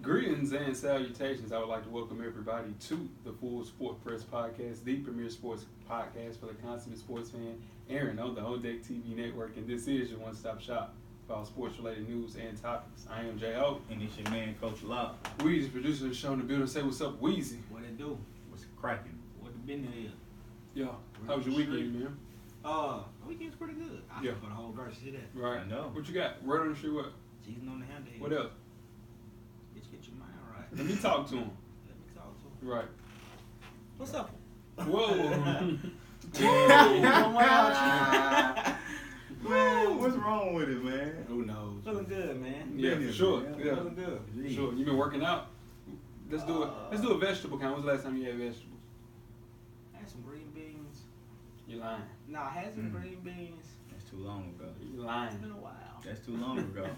Greetings and salutations. I would like to welcome everybody to the Full Sport Press Podcast, the premier sports podcast for the consummate sports fan, Aaron on the On Deck TV network, and this is your one-stop shop for all sports-related news and topics. I am J.O. And it's your man, Coach Locke. Weezy, producer of the show in the building. Say what's up, Weezy. What it do? What's cracking? What the business is? Yeah. How was your weekend, man? The weekend's pretty good. I Yeah. for the whole verse, see that? Right. I know. What you got? Word on the street, what? Cheating on the handle. What else? Bitch, get your mind right. Let me talk to him. Let me talk to him. Right. What's up? Whoa. Man, what's wrong with it, man? Who knows? Feeling good, man. Yeah, for sure. Man. Yeah. Feeling good. For sure. You been working out? Let's do it. Let's do a vegetable count. When's the last time you had vegetables? I had some green beans. You're lying. Nah, I had some green beans. That's too long ago. You're It's lying. been a while. That's too long ago.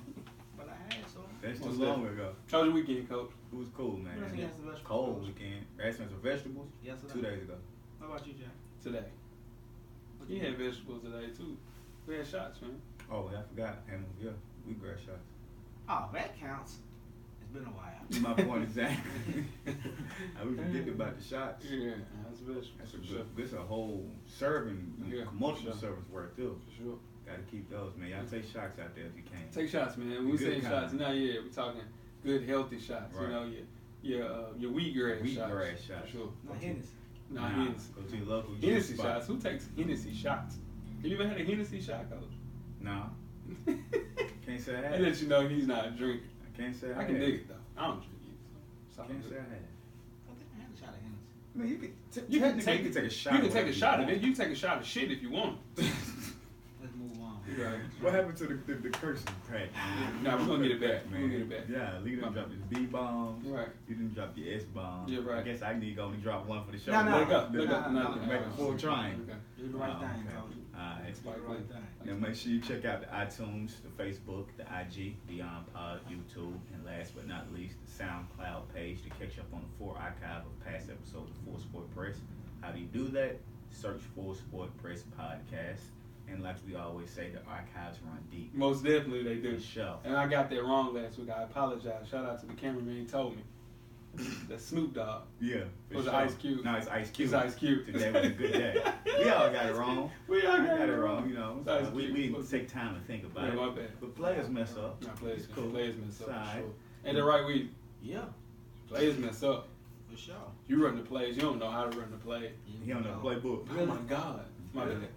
But I had some. That's too Most long definitely. ago. How was your weekend, Coach? It was cool, man. What else you had some vegetables? Cold weekend. I had some vegetables Yes, sir. 2 days ago. How about you, Jack? Today. What You you had vegetables today, too. We had shots, man. Oh, I forgot. And yeah, we grad shots. Oh, that counts. It's been a while. My point exactly. I was forgetting about the shots. Yeah, that's vegetables. That's a for good. sure. This a whole serving, Yeah, multiple for sure. servings worth too. For sure. Gotta keep those, man. Y'all take shots out there if you can. Take shots, man. When we Good say kind. shots, we're talking good, healthy shots. Right. You know, your wheatgrass shots. Wheatgrass shots. For sure. No Hennessy. Nah, Hennessy. Go to your local juice Hennessy spot. shots. Who takes Hennessy shots? Have you ever had a Hennessy shot, Coach? Nah. Can't say I I had. let you know he's not a drinker. I can't say I I can had. dig it, though. I don't drink either. So Can't say I had. I think I had a shot of Hennessy. I mean, you can You can technically take a shot. You can of take a whatever shot you of it. want. You can take a shot of shit if you want. Let's move on. Right. What happened to the cursing pack? Nah, we're gonna get it back. man. We're gonna get it back. Yeah, Lee done dropped his B bomb. Right. You didn't drop your S bomb. Yeah, right. I guess I need to only drop one for the show. No, no. Let it go. Then Let it go. no, No, no, make a full triangle. Okay. Do the right Oh, thing, okay. Coach. Alright. Do the right thing. Now make sure you check out the iTunes, the Facebook, the IG, Beyond Pod, YouTube, and last but not least, the SoundCloud page to catch up on the full archive of past episodes of Full Sport Press. How do you do that? Search Full Sport Press Podcast. And like we always say, the archives run deep. Most definitely they do. Good show. And I got that wrong last week. I apologize. Shout out to the cameraman. He told me. That's Snoop Dogg. Yeah. for Was it sure. Ice Cube? No, it's Ice Cube. It's Ice Cube. Today was a good day. We all got it wrong. We all I got it wrong, wrong. you know. It's Ice We Cube. didn't take time to think about Yeah, it. my bad. But players mess up. Nah, players, It's cool. players mess up It's for alright. sure. And the right way, Yeah, players mess up. for sure. You run the plays. You don't know how to run the play. He on the playbook. Oh my God. My Yeah. bad.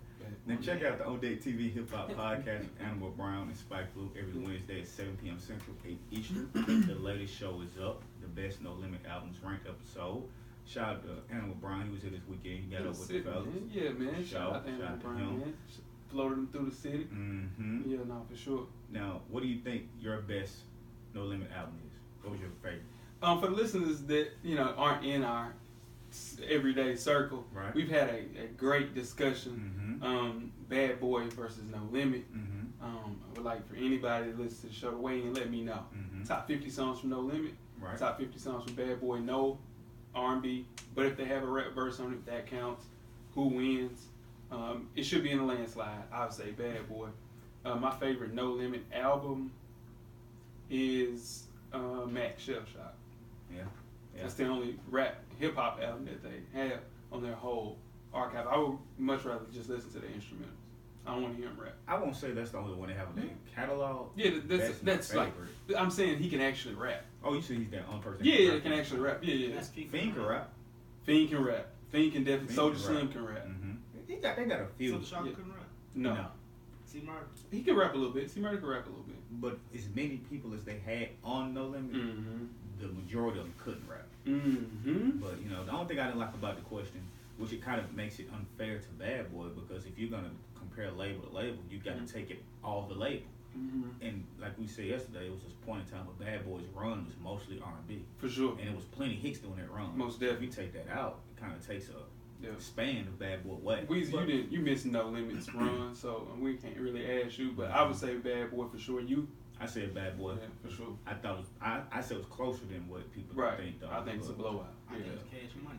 Then check out the On Deck TV Hip Hop Podcast with Animal Brown and Spike Blue every Wednesday at 7 p.m. Central, 8 Eastern. The latest show is up. The best No Limit albums ranked episode. Shout out to Animal Brown. He was here this weekend. He got up with the fellas. Man. Yeah, man. Shout out to Animal Brown, man. Floated him through the city. Mm-hmm. Yeah, no, for sure. Now, what do you think your best No Limit album is? What was your favorite? For the listeners that aren't in our everyday circle, Right. we've had a great discussion. Mm-hmm. Bad Boy versus No Limit. Mm-hmm. I would like for anybody to listen to the show to weigh in and let me know. Mm-hmm. Top 50 songs from No Limit. Right. Top 50 songs from Bad Boy. No R&B, but if they have a rap verse on it, that counts. Who wins? It should be in a landslide. I would say Bad Boy. My favorite No Limit album is Max Shell Shock. Yeah. That's the only rap hip hop album that they have on their whole archive. I would much rather just listen to the instrumentals. I don't want to hear him rap. I won't say that's the only one they have in their catalog. Yeah, that's my like favorite. I'm saying he can actually rap. Oh, you said he's that only person. Yeah, that he can actually rap. Yeah. That's Fiend Fiend can rap. Fiend can rap. Fiend can definitely. Fiend Soulja can Slim rap. can rap. Mm-hmm. They got a few. So the Shark Yeah. couldn't rap. No. See, Mark. He can rap a little bit. C-Murder can rap a little bit. But as many people as they had on No Limit, Mm-hmm. the majority of them couldn't rap. Mm-hmm. But the only thing I didn't like about the question, which it kind of makes it unfair to Bad Boy, because if you're gonna compare label to label, you got to take it all the label. Mm-hmm. And like we said yesterday, it was this point in time where Bad Boy's run was mostly R&B, For sure. and it was plenty hits during that run. Most So if definitely. you take that out, it kind of takes a Yeah. span of Bad Boy way. Weezy, you missed No Limits run, so we can't really ask you, but I would say Bad Boy for sure. You? I said Bad Boy. Yeah, for sure. I thought it was, I said it was closer than what people Right. think. Though. I think it's a blowout. I Yeah. think it's Cash Money.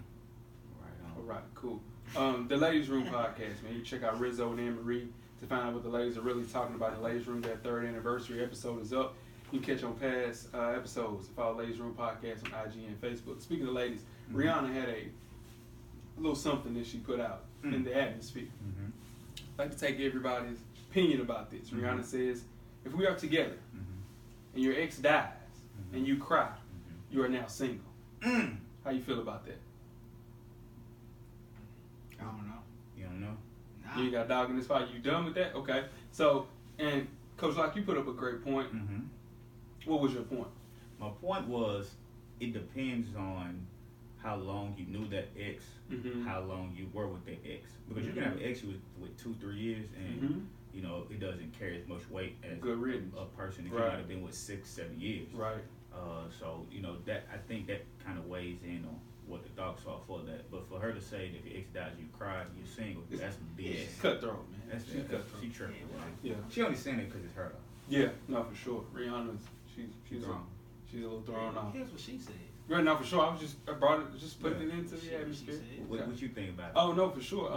Right All on. right, cool. The Ladies Room podcast, man. You check out Rizzo and Anne Marie to find out what the ladies are really talking about in the Ladies Room. Their 3rd anniversary episode is up. You can catch on past episodes. Follow Ladies Room Podcast on IG and Facebook. Speaking of ladies, Rihanna had a little something that she put out in the atmosphere. I'd like to take everybody's opinion about this. Rihanna says, if we are together and your ex dies and you cry, you are now single. How you feel about that? I don't know. You don't know? Nah. You ain't got a dog in this fight. You done with that? Okay. So, and Coach Locke, you put up a great point. What was your point? My point was, it depends on how long you knew that ex, how long you were with that ex. Because you can have an ex with 2-3 years, and you know it doesn't carry as much weight as Good riddance. a person that you might have been with 6-7 years. Right. So you know that I think that kind of weighs in on what the thoughts are for that. But for her to say that if your ex dies, you cry, you're single, that's some BS. She's cutthroat, man. That's Cutthroat. she tripping. Yeah. She only saying it because it's her. Yeah, no, for sure. Rihanna's she's Wrong. she's a little thrown off. Here's what she said. Right now, for sure. I brought it, just putting it into the atmosphere. What you think about it? Oh no, for sure.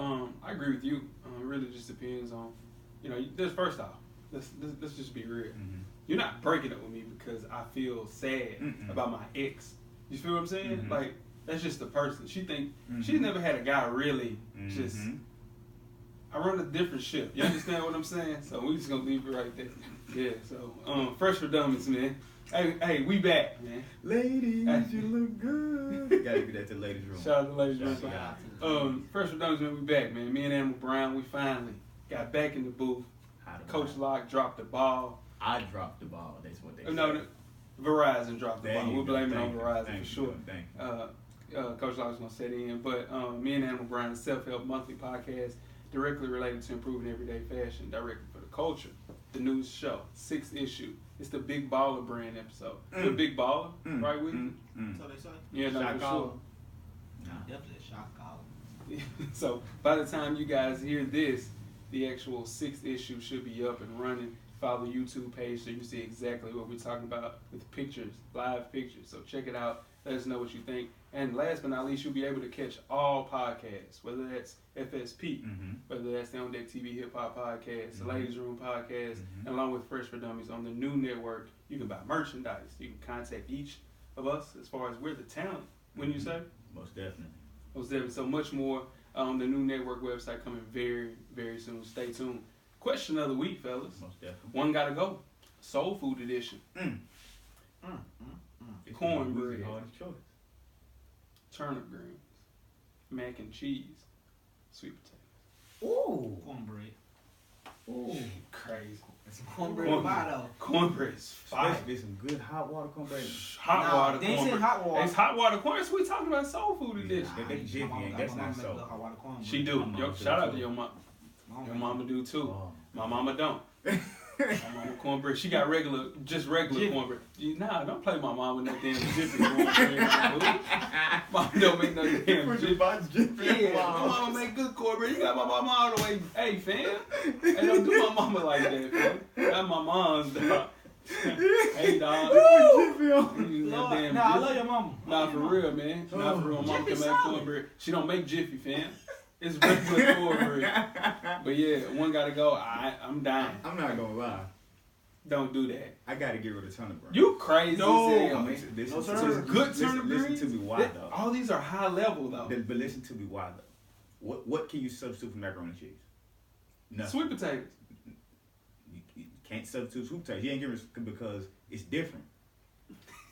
I agree with you. It really just depends on, you know. This first off, let's just be real. You're not breaking up with me because I feel sad about my ex. You feel what I'm saying? Like that's just the person. She think she's never had a guy really just. I run a different ship. You understand what I'm saying? So we just gonna leave it right there. Yeah. So Fresh for Dummies, man. Hey, we back, man. Ladies, you look good. Gotta get that to the ladies' room. Shout out to ladies' room. Shout out to the Fresh for Dummies, man. We back, man. Me and Animal Brown, we finally got back in the booth. Coach Locke dropped the ball. I dropped the ball. That's what they said. No, Verizon dropped the There ball. you We're go. blaming it on Thank you. Verizon Thank for you. sure. Thank Coach Locke's gonna set in, but me and Animal Brown, a self-help monthly podcast directly related to improving everyday fashion, directly for the culture. The news show, 6th issue. It's the Big Baller brand episode. The Big Baller, right with you? So they say. Yeah, no, Shot for caller. sure. Definitely a shock collar. So by the time you guys hear this, the actual 6th issue should be up and running. Follow the YouTube page so you see exactly what we're talking about with pictures, live pictures. So check it out. Let us know what you think. And last but not least, you'll be able to catch all podcasts, whether that's FSP, whether that's the On Deck TV Hip Hop Podcast, the Ladies Room Podcast, and along with Fresh for Dummies on the new network. You can buy merchandise. You can contact each of us as far as we're the talent. Wouldn't you say? Most definitely. Most definitely. So much more on the new network website coming very, very soon. Stay tuned. Question of the week, fellas. Most definitely. One gotta go. Soul Food Edition. Cornbread. Hardest choice. Turnip greens. Mac and cheese. Sweet potatoes. Ooh. Cornbread. Ooh. Crazy. That's cornbread bottle. Cornbread is fire. Especially some good hot water cornbread. Hot water They ain't cornbread. said hot water. It's hot water cornbread. So we talking about Soul Food Edition. That jiffy ain't. That's not so. She do. Yo, shout out to your mom. Your mama do too. Oh. My mama don't. My mama cornbread. She got regular cornbread. Nah, don't play my mom with no damn jiffy cornbread. Mom don't make no damn jiffy. Yeah, my mama make good cornbread. You got my mama all the way. Hey, fam. Hey, don't do my mama like that, fam. That's my mom's dog. Hey, dog. Lord, nah, I love your mama. Nah, for real, man. Nah, for real. Mama can make cornbread. She don't make jiffy, fam. It's regular cornbread. But yeah, one gotta go. I'm dying. I'm not gonna lie. Don't do that. I gotta get rid of turnip greens. You crazy as hell, No, man. listen So to it's good turnip Listen greens? to me why though. All these are high level though. But listen to me why though. What can you substitute for macaroni and cheese? Nothing. Sweet potatoes. You can't substitute sweet potatoes. You ain't giving it because it's different.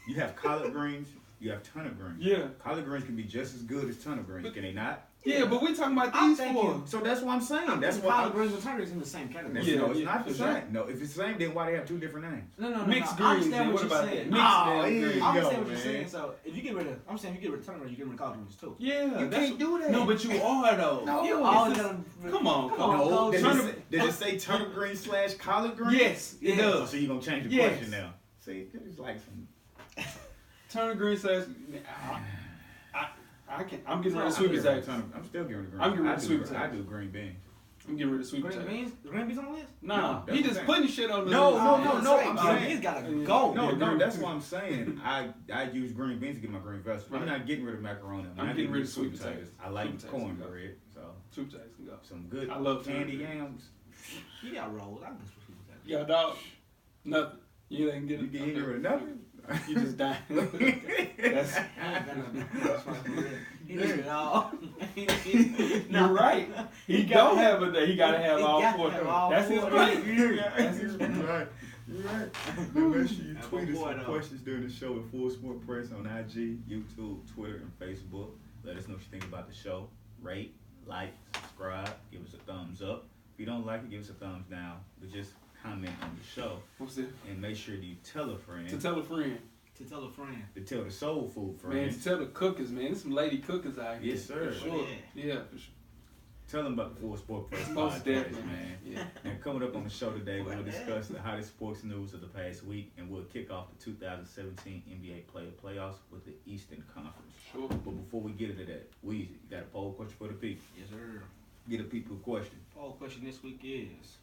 You have collard greens. You have turnip greens. Yeah. Collard greens can be just as good as turnip greens. Can they not? Yeah, but we talking about I'm these thinking- four. So that's what I'm saying. That's That's why. collard greens and turnips in the same category. Yeah, No, it's yeah, not the for sure. same. No, if it's the same, then why they have two different names? No. Mixed I greens, understand then what what you're about saying. that? Mixed Oh, damn here greens. you I go, understand what you're man. saying. So if you get rid of, I'm saying if you get rid of turnip greens, you get rid of collard greens too. Yeah, You that's can't do that. No, but you are though. No. You it's all just- gotta. Come on, Come come on, on. No, Coach. did it say turnip greens / collard greens? Yes, it Yeah. does. So you're gonna change the Yes. question now. See, it's like some. Turnip greens slash. I'm getting rid of sweet potatoes. I'm still getting rid of green. I'm getting rid of I do- sweet potatoes. I do green beans. I'm getting rid of sweet Green potatoes. beans? Green beans on the list? Nah, No, that's he what just I'm putting shit on the No, list. no, I'm I'm saying saying- beans gotta Yeah. go. No, Yeah, no, green- that's what I'm saying. I use green beans to get my green vegetables. Right. I'm not getting rid of macaroni. I'm getting rid of sweet potatoes. I like Sweet potatoes can go. cornbread. So Sweet potatoes can go. some good I love candy turnip greens. yams. You got rolls. I can switch with that. Yeah, dog. Nothing. You ain't get You get rid of nothing. You just die. That's He did it all. You're right. He don't have a day. He gotta have all four. That's his right. That's his right. You're right. Then make sure you tweet us some though. questions during the show at Full Sport Press on IG, YouTube, Twitter, and Facebook. Let us know what you think about the show. Rate, like, subscribe, give us a thumbs up. If you don't like it, give us a thumbs down. But just comment on the show. What's it? And make sure you tell a friend. To tell a friend. To tell a friend. To tell the soul food friend. Man, to tell the cookers, man. There's some lady cookers out here. Yes, sir. For sure. Yeah. For sure. Tell them about the Full Sport Press Most podcast, definitely, man. Yeah. And coming up on the show today, we'll discuss the hottest sports news of the past week, and we'll kick off the 2017 NBA Player Playoffs with the Eastern Conference. Sure. But before we get into that, we got a poll question for the people. Yes, sir. Get the people a question. Poll question this week is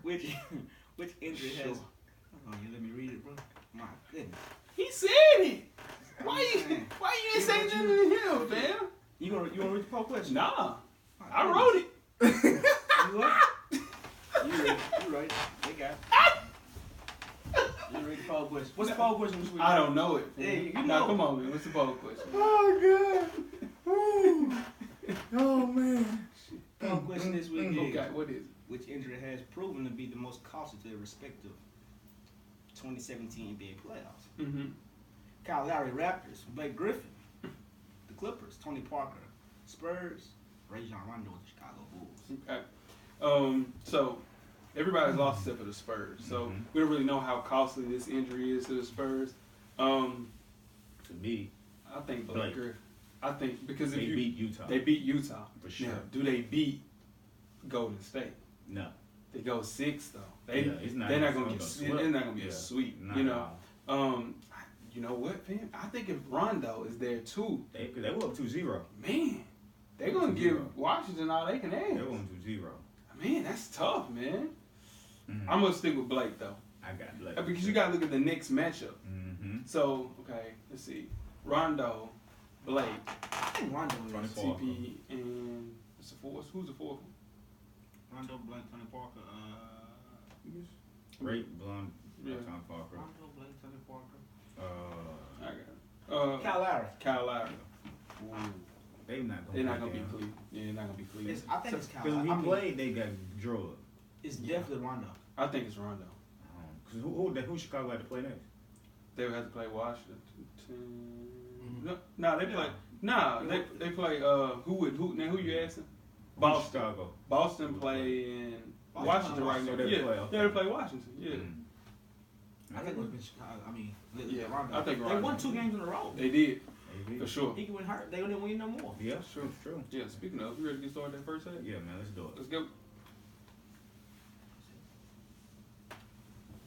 which injury has? Sure. Oh, you let me read it, bro. My goodness. He said it. Why you ain't say nothing to him, fam? You wanna read the poll question? Nah. I wrote it. You what? You right. They got it. You read the poll question. What's the poll question this week? I don't know it. Yeah, you Nah, know. come on, man. What's the poll question? Oh, God. Oh, man. Poll question this week is Okay, what is it? which injury has proven to be the most costly to the respective 2017 NBA playoffs? Mm-hmm. Kyle Lowry, Raptors. Blake Griffin, the Clippers. Tony Parker, Spurs. Rajon Rondo, the Chicago Bulls. Okay. So everybody's lost except for the Spurs. So we don't really know how costly this injury is to the Spurs. To me, I think Blake. Blake Griffin. I think because if they you beat Utah. they beat Utah For sure. Now, do they beat Golden State? No. They go 6 though. They're it's not not even gonna gonna get. sweep. They're not gonna be Yeah, a sweep. not You at know. all. You know what, fam? I think if Rondo is there too, They were up 2-0. man, they're gonna give Washington all they can They ask. were on 2-0. Man, that's tough, man. Mhm. I'm gonna stick with Blake though, I got Blake. because you gotta look at the next matchup. Mm-hmm. So, okay, let's see. Rondo, Blake, I think Rondo Tony is. Parker. TP, and what's the fourth? Who's the fourth one? Rondo, Blake, Tony Parker. Great blonde. Yeah. Tom Parker. Rondo, Blake, Tony Parker. I got it. Kyle Lowry. Kyle Lowry. They're not They're not gonna gonna be beat them. Cleveland. Yeah, they're not gonna be Cleveland. I think it's Kyle Because Lowry. when he played, they got drugged. It's definitely Rondo. I think it's Rondo. Because who Chicago had to play next? They would have to play Washington. Mhm. No, they play. Nah, they play. Who you asking? Boston. Chicago. Boston play in Washington right now. So they Yeah, play, okay. they play Washington. Yeah, Mm. I think it would have been Chicago. I mean, Yeah, Rondo. I think They Rondo. won 2 games in a row. they did Maybe. for sure. He can win hurt. They didn't win no more. Yeah, sure, true. Yeah. Speaking of, you ready to get started that first half? Yeah, man, let's do it. Let's go.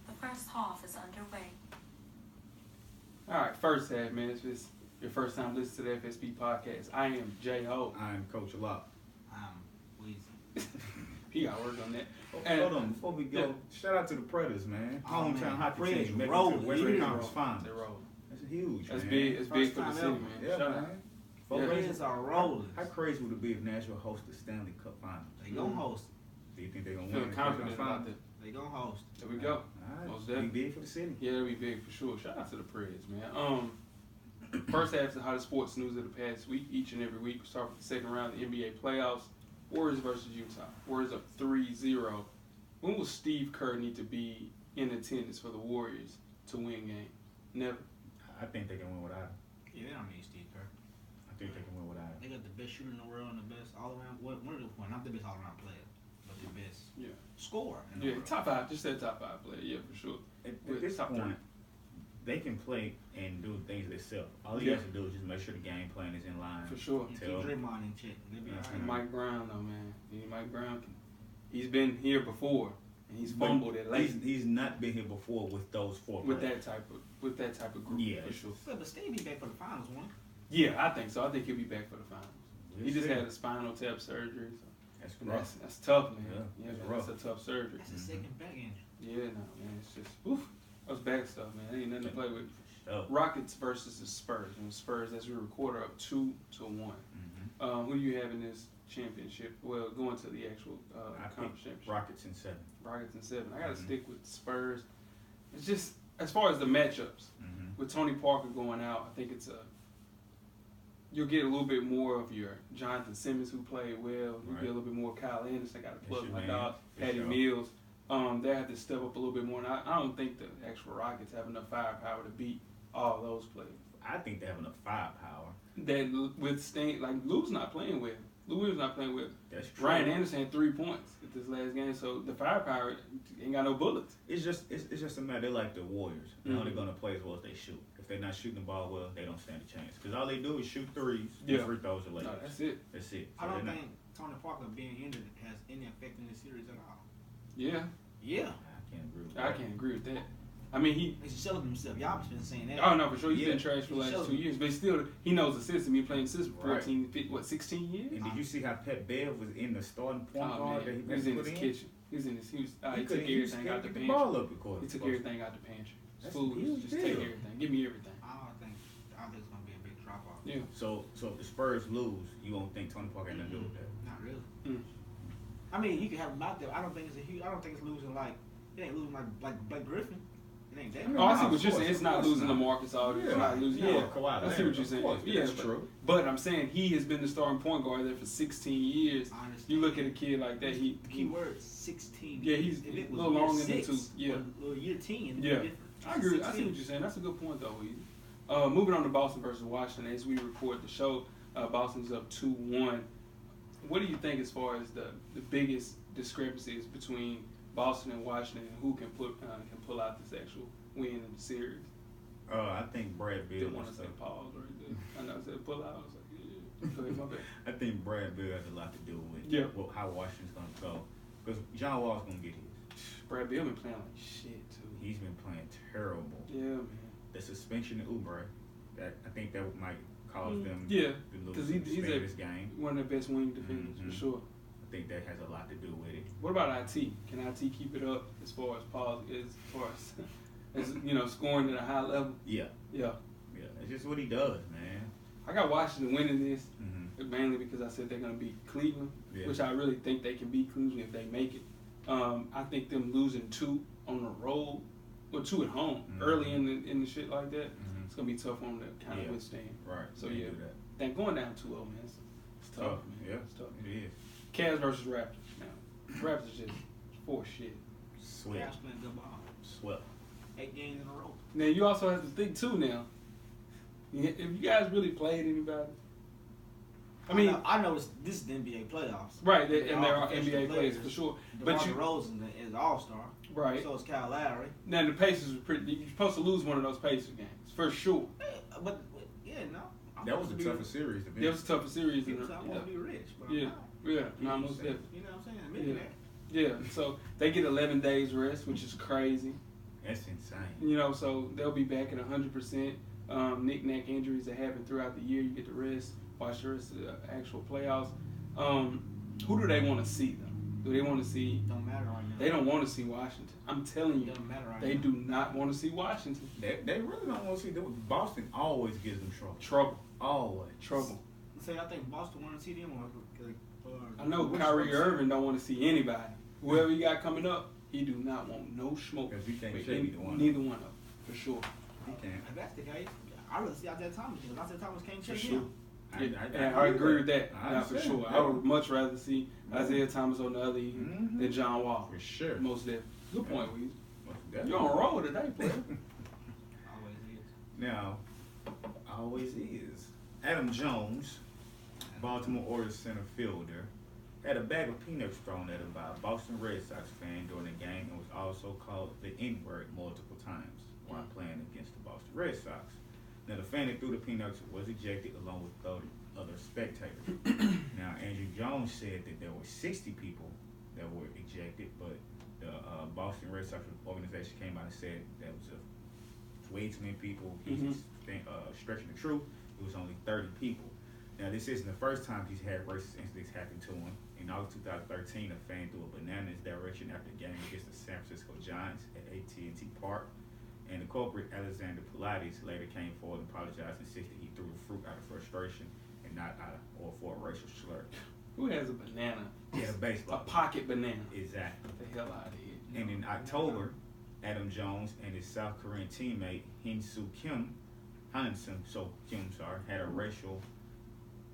The first half is underway. All right, first half, man. If it's your first time listening to the FSP podcast, I am Jay Ho. I'm Coach Locke. Weezy. He got work on that. Hold on, before we go, shout out to the Predators, man. Oh, man. Hometown hockey Predators team making it to rolling. the Western Yeah. Conference Finals. They're rolling. That's huge, That's man. big. It's big First for the time city, ever. man. Yeah, Shout out. man. Yeah. Predators are rolling. How crazy would it be if Nashville hosts the Stanley Cup Finals? They gonna host. Do you think they're going to Feel win? confident about that. They gonna host. There we go. All right. Most Be definitely. big for the city. Yeah, that'll be big for sure. Shout out to the Preds, man. First half is the hottest sports news of the past week. Each and every week, we start with the second round of the NBA playoffs. Warriors versus Utah. Warriors up 3-0. When will Steve Kerr need to be in attendance for the Warriors to win game? Never. I think they can win without him. Yeah, they don't need Steve Kerr. I think they can win without him. They got the best shooter in the world and the best all around. One of the not the best all around player, but the best Yeah. scorer in the Yeah, world. top 5. Just said top 5 player. Yeah, for sure. At With this top point, 3. they can play and do things themselves. All he Yeah. has to do is just make sure the game plan is in line. For sure. You keep Tell- Draymond in check. They'll be all Yeah. right. And Mike Brown, though, man. Mike Brown, he's been here before, and he's fumbled it late He's not been here before with those 4 with players. that type of group. Yeah, for sure. But Steve be back for the finals, one. Yeah, I think so. I think he'll be back for the finals. We'll He just see. had a spinal tap surgery. So That's rough. that's tough, man. Yeah, Yeah, that's man, rough. that's a tough surgery. That's his second back injury. Yeah, no, man. It's just, oof. That's bad stuff, man. Ain't nothing to play with. Oh. Rockets versus the Spurs. And the Spurs, as we record, are up 2-1. Mhm. Who do you have in this championship. Well, going to the actual I conference picked championship. Rockets in 7. Rockets in 7. I got to Mhm. stick with Spurs. It's just as far as the matchups Mm-hmm. with Tony Parker going out. I think it's you'll get a little bit more of your Jonathan Simmons who played well. You'll Right. get a little bit more Kyle Anderson. I got to That's plug your my man, dog for Patty sure. Mills. They have to step up a little bit more. And I don't think the actual Rockets have enough firepower to beat all those players. I think they have enough firepower. That withstand, like Lou's not playing with. Lou Williams not playing with. That's true. Ryan Anderson had 3 points at this last game, so the firepower ain't got no bullets. It's just a matter. They're like the Warriors. They're only Mhm. gonna play as well as they shoot. If they're not shooting the ball well, they don't stand a chance. Because all they do is shoot threes, Yeah. free throws, or layups. No, that's it. That's it. I So don't they're not- think Tony Parker being injured has any effect in the series at all. Yeah, Yeah. I can't agree with I that. can't agree with that. I mean, He's selling himself. Y'all been saying that. oh no, for sure, he's Yeah. been trash for the He last showed 2 me. years, but still, he knows the system. He playing the system for Right. 14, 15, 16 years? And did you see how Pat Bev was in the starting point Oh guard that man, he he was had in to his put in? kitchen. He took He everything out the get pantry. the ball up because He took everything out the pantry. That's Food, a huge just take deal. everything. Give me everything. I don't think it's gonna be a big drop off. Yeah. So if the Spurs lose, you don't think Tony Parker had nothing to do with that? Not really. Mm. I mean, you can have him out there. I don't think it's losing like it ain't losing like Blake Griffin. It ain't that. I mean, Oh, I see of what you're course, saying. It's of not course losing not. LaMarcus Aldridge. It's Yeah. not losing. No, Yeah, Kawhi I see Leonard, what you're of saying. course, Yeah, that's true. But I'm saying he has been the starting point guard there for 16 years. I understand. You look at a kid like that. The key word 16. Yeah, he's If it a was little year longer than 6 2. Yeah. or year 10. it'd be Yeah. different. I agree. I see 16. what you're saying. That's a good point, though. Weezy. Moving on to Boston versus Washington, as we record the show, Boston's up 2-1. What do you think as far as the biggest discrepancies between Boston and Washington, and who can pull out this actual win in the series? I think Brad Beal Didn't want to is say pause right there. I know I said pull out. I was like, yeah. Go ahead, my bad. I think Brad Beal has a lot to do with Yeah. how Washington's going to go. Because John Wall's going to get his. Brad Beal been playing like shit too. He's been playing terrible. Yeah, man. The suspension of Oubre, I think that might cause them Yeah, to lose 'cause the he's span of this game. one of the best wing defenders Mhm. for sure. I think that has a lot to do with it. What about IT? Can IT keep it up as far as scoring at a high level? Yeah, Yeah, that's just what he does, man. I got Washington winning this Mm-hmm. mainly because I said they're gonna beat Cleveland, Yeah. which I really think they can beat Cleveland if they make it. I think them losing 2 on the road or 2 at home Mhm. early in the shit like that, Mhm. it's gonna be tough on them to kind of Yeah. withstand. Right. So, they yeah. do that. Then going down 2-0, man, it's tough, Tough, man. yeah. It's tough. It is. Cavs versus Raptors. Now, Raptors just for shit. Swept. Cavs playing good ball. Swept. 8 games in a row. Now you also have to think too. Now, if you guys really played anybody, I mean, I know this is the NBA playoffs. right? They're And all there are professional NBA players for sure. DeMar But you, DeRozan is All Star. right? So is Kyle Lowry. Now the Pacers were pretty. You're supposed to lose one of those Pacers games for sure. But yeah, no. I'm That was supposed the to be- toughest series to be. That was a tougher series. People Than, say I want to be rich, but yeah, I'm not. yeah, no, You most say- definitely. You know what I'm saying? Admit Yeah. that. Yeah, so they get 11 days rest, which is crazy. That's insane. So they'll be back at 100%. Knick-knack injuries that happen throughout the year, you get the rest, watch the rest of the actual playoffs. Who do they want to see, though? Do they want to see? Don't matter right now. They don't want to see Washington. I'm telling you, Doesn't matter right they now. do not want to see Washington. They really don't want to see them. Boston always gives them trouble. Trouble. Always. Trouble. Say I think Boston want to see them or I know Kyrie Irving don't want to see anybody. Whoever he got coming up, he do not want no smoke. Because we can't with shake either one. Neither one of them, for sure. He can't. If that's the case, I'd rather see Isaiah Thomas because Isaiah Thomas can't For shake sure. him. I agree with that. I Nah, for understand. sure. I would much rather see Isaiah Thomas on the other end Mhm. than John Wall. For sure. Most definitely. Good point, Weezy. Most You're definitely. on a roll today, player. Always is. Now, always is. Adam Jones, Baltimore Orioles center fielder, had a bag of peanuts thrown at him by a Boston Red Sox fan during the game and was also called the N-word multiple times while playing against the Boston Red Sox. Now, the fan that threw the peanuts was ejected along with 30 other spectators. Now, Andrew Jones said that there were 60 people that were ejected, but the Boston Red Sox organization came out and said that was way too many people. He's stretching the truth. It was only 30 people. Now, this isn't the first time he's had racist incidents happen to him. In August 2013, a fan threw a banana in his direction after a game against the San Francisco Giants at AT&T Park. And the culprit, Alexander Pilates, later came forward and apologized and insisted he threw the fruit out of frustration and not for a racial slur. Who has a banana? Yeah, baseball. A pocket banana. Exactly. Get the hell out of here. And in October, Adam Jones and his South Korean teammate Hyun-Soo Kim, had a racial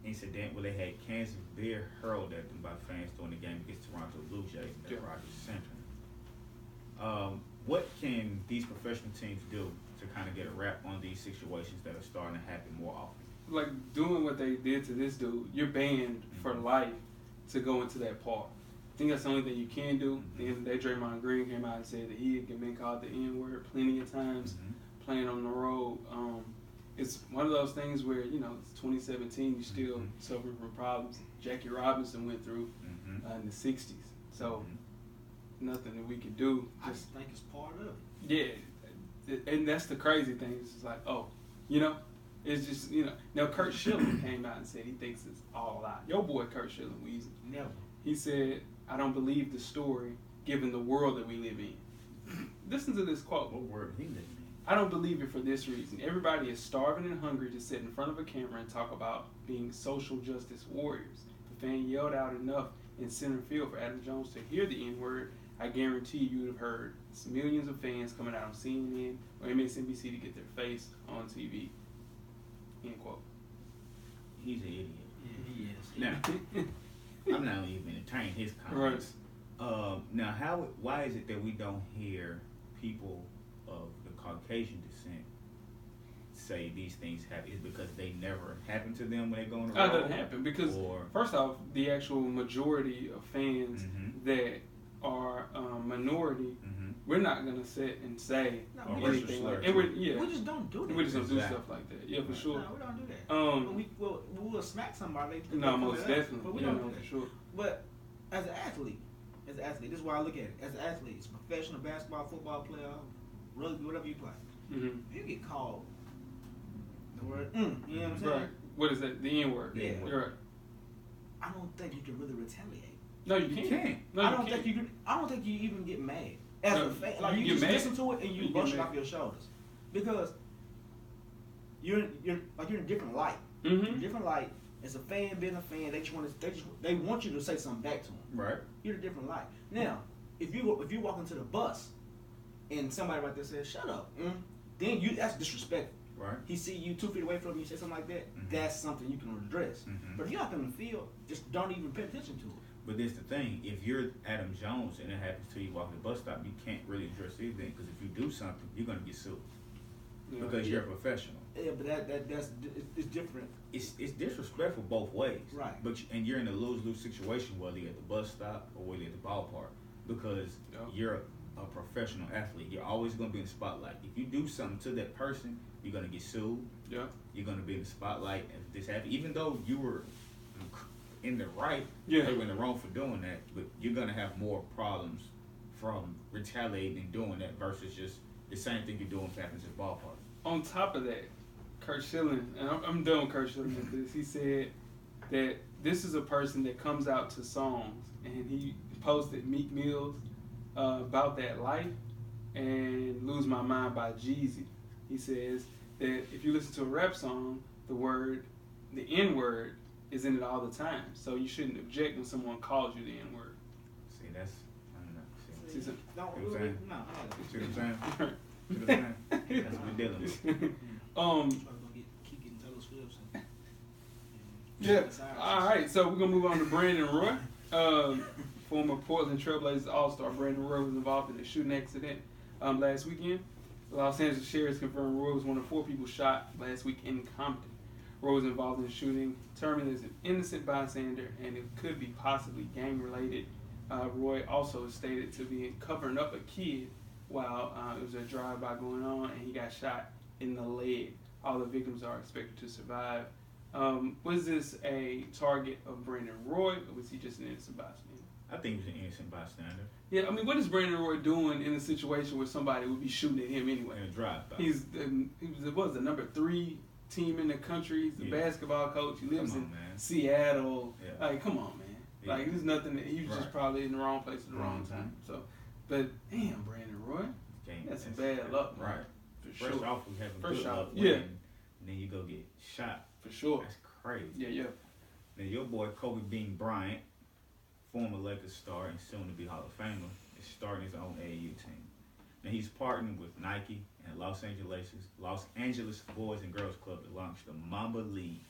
incident where they had cans of beer hurled at them by fans during the game against Toronto Blue Jays at Rogers Center. What can these professional teams do to kind of get a wrap on these situations that are starting to happen more often? Like doing what they did to this dude, you're banned for life to go into that park. I think that's the only thing you can do. At the end of the day, Draymond Green came out and said that he had been called the N-word plenty of times playing on the road. It's one of those things where, you know, it's 2017, you're still suffering from problems Jackie Robinson went through in the 60s. So nothing that we can do. I just think it's part of it. Yeah, and that's the crazy thing. It's just like, oh, you know, it's just, you know. Now, Kurt Schilling came out and said he thinks it's all a lie. Your boy, Kurt Schilling, Weezy. Never. He said, I don't believe the story given the world that we live in. Listen to this quote. What world he living in? I don't believe it for this reason. Everybody is starving and hungry to sit in front of a camera and talk about being social justice warriors. The fan yelled out enough in center field for Adam Jones to hear the N-word. I guarantee you would have heard millions of fans coming out on CNN or MSNBC to get their face on TV. End quote. He's an idiot. Yeah, he is. Now, I'm not even entertaining his comments. Now, why is it that we don't hear people of the Caucasian descent say these things happen? Is it because they never happen to them when they go on the road? That doesn't happen because, first off, the actual majority of fans that are minority, we're not going to sit and say anything like that. We just don't do that. We just don't do stuff like that. Yeah, for sure. No, we don't do that. We'll smack somebody. No, most definitely. But we don't do that. For sure. But as an athlete, this is why I look at it. As an athlete, it's professional basketball, football player, rugby, whatever you play. You get called the word, you know what I'm saying? Right. What is that? The N-word. Yeah. You're right. I don't think you can really retaliate. No, you can't. No, I don't think you can. I don't think you even get mad as a fan. Like you just listen to it and you brush it off your shoulders because you're in a different light. You're in a different light. As a fan, being a fan, they want you to say something back to them. Right. You're in a different light. Now, if you walk into the bus and somebody right there says "shut up," then that's disrespectful. Right. He see you 2 feet away from you, say something like that. That's something you can address. But if you're out in the field, just don't even pay attention to it. But this the thing, if you're Adam Jones and it happens to you walking the bus stop, you can't really address anything because if you do something, you're going to get sued because you're a professional. Yeah, but that's different. It's disrespectful both ways. Right. And you're in a lose-lose situation whether you're at the bus stop or whether you're at the ballpark because you're a professional athlete. You're always going to be in the spotlight. If you do something to that person, you're going to get sued. Yeah. You're going to be in the spotlight if this happens. Even though you were in the right, they were in the wrong for doing that, but you're gonna have more problems from retaliating and doing that versus just the same thing you're doing if it happens at the ballpark. On top of that, Kurt Schilling, and I'm done with Kurt Schilling with this, he said that this is a person that comes out to songs, and he posted Meek Mill's About That Life and Lose My Mind by Jeezy. He says that if you listen to a rap song, the N-word is in it all the time, so you shouldn't object when someone calls you the N-word. See, that's I don't know. See what I'm saying? See what I'm saying? That's what we're dealing with. Keep getting Taylor Swift. Yeah. All right, so we're gonna move on to Brandon Roy, former Portland Trailblazers All-Star. Brandon Roy was involved in a shooting accident last weekend. The Los Angeles Sheriff's confirmed Roy was one of 4 people shot last week in Compton. Roy was involved in the shooting, determined as an innocent bystander, and it could be possibly gang-related. Roy also is stated to be covering up a kid while it was a drive-by going on, and he got shot in the leg. All the victims are expected to survive. Was this a target of Brandon Roy, or was he just an innocent bystander? I think he was an innocent bystander. Yeah, I mean, what is Brandon Roy doing in a situation where somebody would be shooting at him anyway? In a drive-by. He was the number 3 team in the country. He's the basketball coach. He lives in Seattle. Yeah. Like, come on, man. Yeah. Like, there's nothing that he was just probably in the wrong place at the wrong time. So, but damn, Brandon Roy, that's some bad luck, man. Right? For First sure. off, we have good luck, yeah, and then you go get shot. For sure. That's crazy. Yeah. Now, your boy Kobe Bean Bryant, former Lakers star and soon-to-be Hall of Famer, is starting his own AAU team. Now, he's partnered with Nike and Los Angeles Boys and Girls Club to launch the Mamba League.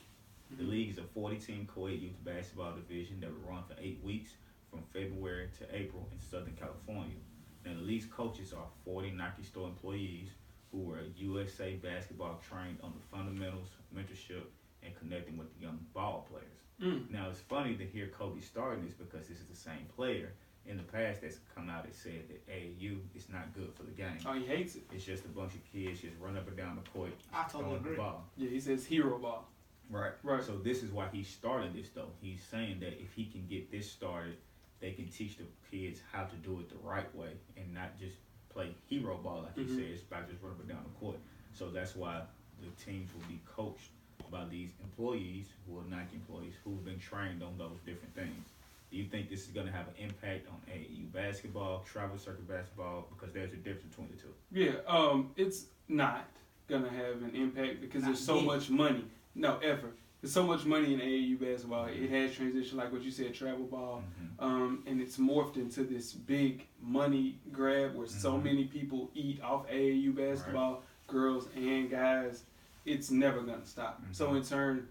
The league is a 40-team co-ed youth basketball division that will run for 8 weeks from February to April in Southern California. Now, the league's coaches are 40 Nike store employees who were USA basketball trained on the fundamentals, mentorship, and connecting with the young ball players. Now, it's funny to hear Kobe starting this because this is the same player in the past that's come out and said that AAU is not good for the game. Oh, he hates it. It's just a bunch of kids just run up and down the court totally agree. the ball. Yeah, he says hero ball. Right. Right. So this is why he's starting this, though. He's saying that if he can get this started, they can teach the kids how to do it the right way and not just play hero ball, like he says, by just running up and down the court. So that's why the teams will be coached by these employees who are Nike employees who've been trained on those different things. Do you think this is going to have an impact on AAU basketball, travel circuit basketball? Because there's a difference between the two. Yeah, it's not going to have an impact because there's so much money. No, ever. There's so much money in AAU basketball. It has transitioned, like what you said, travel ball, and it's morphed into this big money grab where so many people eat off AAU basketball, girls and guys. It's never going to stop. So in turn,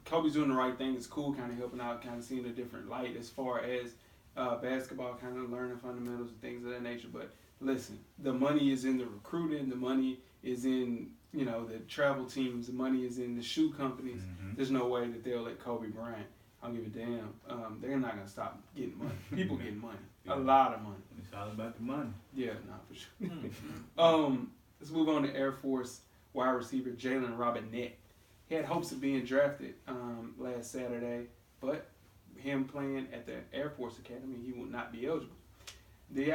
Kobe's doing the right thing. It's cool, kind of helping out, kind of seeing a different light as far as basketball, kind of learning fundamentals and things of that nature. But listen, the money is in the recruiting. The money is in, the travel teams. The money is in the shoe companies. There's no way that they'll let Kobe Bryant, I don't give a damn. They're not going to stop getting money. People getting money. A lot of money. It's all about the money. Yeah, for sure. Let's move on to Air Force wide receiver Jalen Robinette. He had hopes of being drafted last Saturday, but him playing at the Air Force Academy, he will not be eligible. The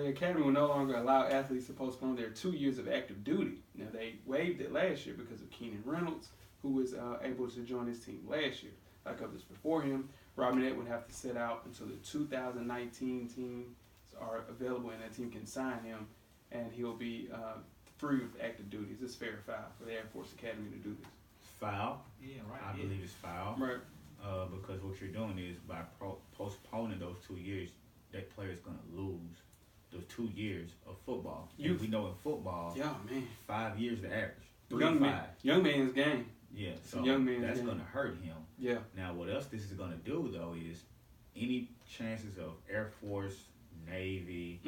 Academy will no longer allow athletes to postpone their 2 years of active duty. Now, they waived it last year because of Keenan Reynolds, who was able to join his team last year. Like others before him, Robinette would have to sit out until the 2019 teams are available and that team can sign him, and he'll be free of active duties. It's fair or foul for the Air Force Academy to do this. Foul. Yeah, right. I believe it's foul. Right. Because what you're doing is by postponing those 2 years, that player's going to lose those 2 years of football. And we know in football, 5 years the average. 3 to 5. Young man's game. Yeah, so that's going to hurt him. Yeah. Now, what else this is going to do, though, is any chances of Air Force, Navy,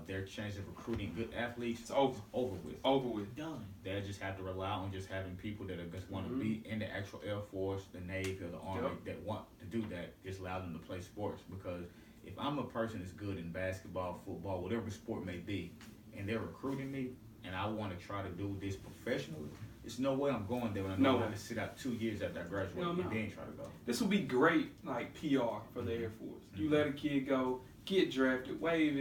their chance of recruiting good athletes, it's over. Over with. Over with. Done. They just have to rely on just having people that are just want to be in the actual Air Force, the Navy, or the Army that want to do that. Just allow them to play sports. Because if I'm a person that's good in basketball, football, whatever sport may be, and they're recruiting me, and I want to try to do this professionally, there's no way I'm going there when I know I have to sit out 2 years after I graduate and then try to go. This would be great, like PR for the Air Force. You let a kid go, get drafted, waive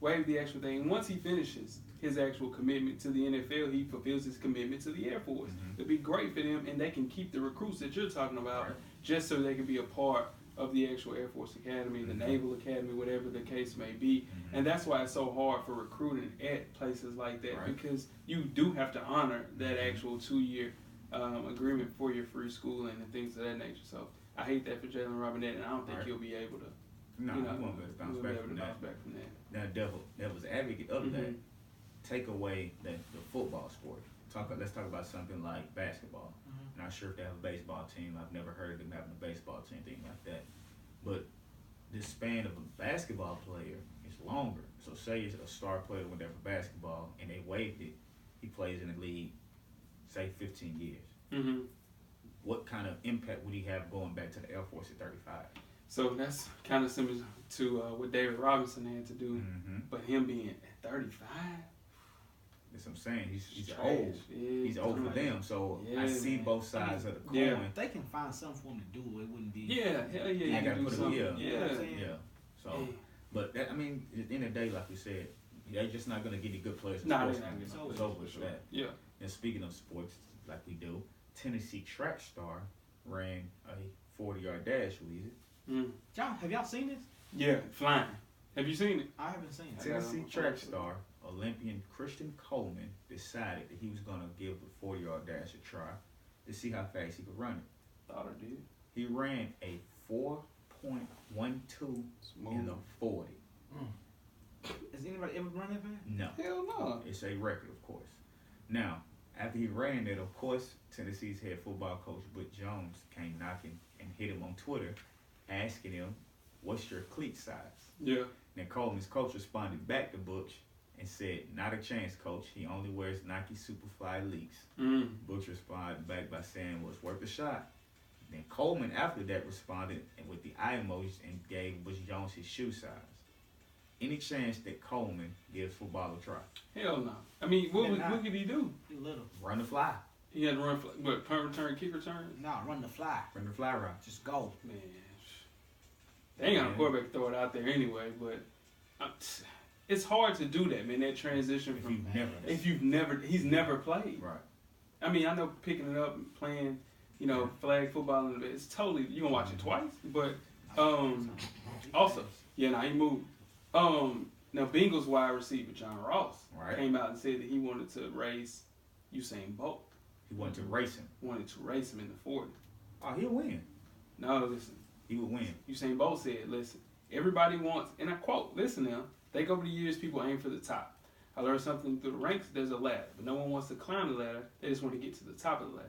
the actual thing. Once he finishes his actual commitment to the NFL, he fulfills his commitment to the Air Force. It'd be great for them, and they can keep the recruits that you're talking about just so they can be a part of the actual Air Force Academy, the Naval Academy, whatever the case may be. And that's why it's so hard for recruiting at places like that because you do have to honor that actual 2 year agreement for your free schooling and things of that nature. So I hate that for Jalen Robinette, and I don't think he'll be able to. No, he won't be able to bounce back from that. Now, devil's advocate of that, take away the football sport. Let's talk about something like basketball. Not sure if they have a baseball team. I've never heard of them having a baseball team, thing like that. But the span of a basketball player is longer. So say it's a star player went there for basketball and they waived it. He plays in the league, say 15 years. What kind of impact would he have going back to the Air Force at 35? So that's kind of similar to what David Robinson had to do. But him being at 35? That's what I'm saying. He's old. He's old for them. So I see both sides of the coin. Yeah. If they can find something for him to do, it wouldn't be. Yeah, hell yeah. You got to put it. Yeah. So, but that, at the end of the day, like we said, they're just not going to get any good players. It's over with that. Yeah. And speaking of sports, like we do, Tennessee track star ran a 40-yard dash. Have y'all seen this? Yeah, flying. Have you seen it? I haven't seen it. Tennessee track star Olympian Christian Coleman decided that he was going to give the 40-yard dash a try to see how fast he could run it. Thought I did. He ran a 4.12 in the 40. Has anybody ever run that fast? No. Hell no. It's a record, of course. Now, after he ran it, of course, Tennessee's head football coach, Butch Jones, came knocking and hit him on Twitter, asking him, "What's your cleat size?" Yeah. Then Coleman's coach responded back to Butch and said, "Not a chance, coach. He only wears Nike Superfly Elite." Butch responded back by saying, "Was worth a shot." Then Coleman, after that, responded with the eye emojis and gave Butch Jones his shoe size. Any chance that Coleman gives football a try? Hell no. I mean, what could he do? He little. Run the fly. He had to run, what, punt return, kick return? Nah, run the fly. Run the fly route. Just go. Man, they ain't got a quarterback to throw it out there anyway, but it's hard to do that, man, that transition he's never played. Right. I mean, I know picking it up and playing, flag football, it's totally, you're going to watch it twice, but also, he moved. Now Bengals wide receiver John Ross came out and said that he wanted to race Usain Bolt. He wanted to race him. Wanted to race him in the 40. Oh, he'll win. No, listen. He would win. Usain Bolt said, "Listen, everybody wants," and I quote, "Listen now, think over the years people aim for the top. I learned something through the ranks. There's a ladder, but no one wants to climb the ladder. They just want to get to the top of the ladder.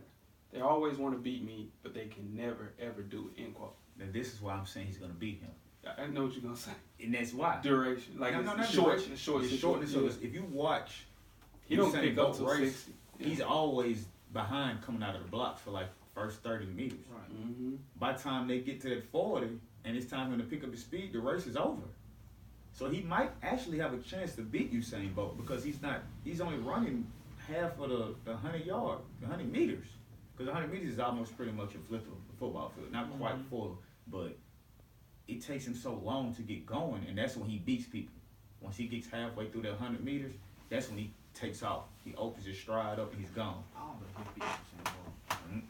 They always want to beat me, but they can never ever do it." End quote. Now this is why I'm saying he's gonna beat him. I know what you're gonna say. And that's why. Duration, like it's short. It's short. So if you watch, he don't pick up to 60. He's always behind coming out of the blocks for like first 30 meters. Right. Mm-hmm. By the time they get to that 40 and it's time for him to pick up his speed, the race is over. So he might actually have a chance to beat Usain Bolt because he's only running half of the 100 meters. Because 100 meters is almost pretty much a flip of a football field. Not quite full, but it takes him so long to get going, and that's when he beats people. Once he gets halfway through that 100 meters, that's when he takes off. He opens his stride up and he's gone. I don't know if he beats Usain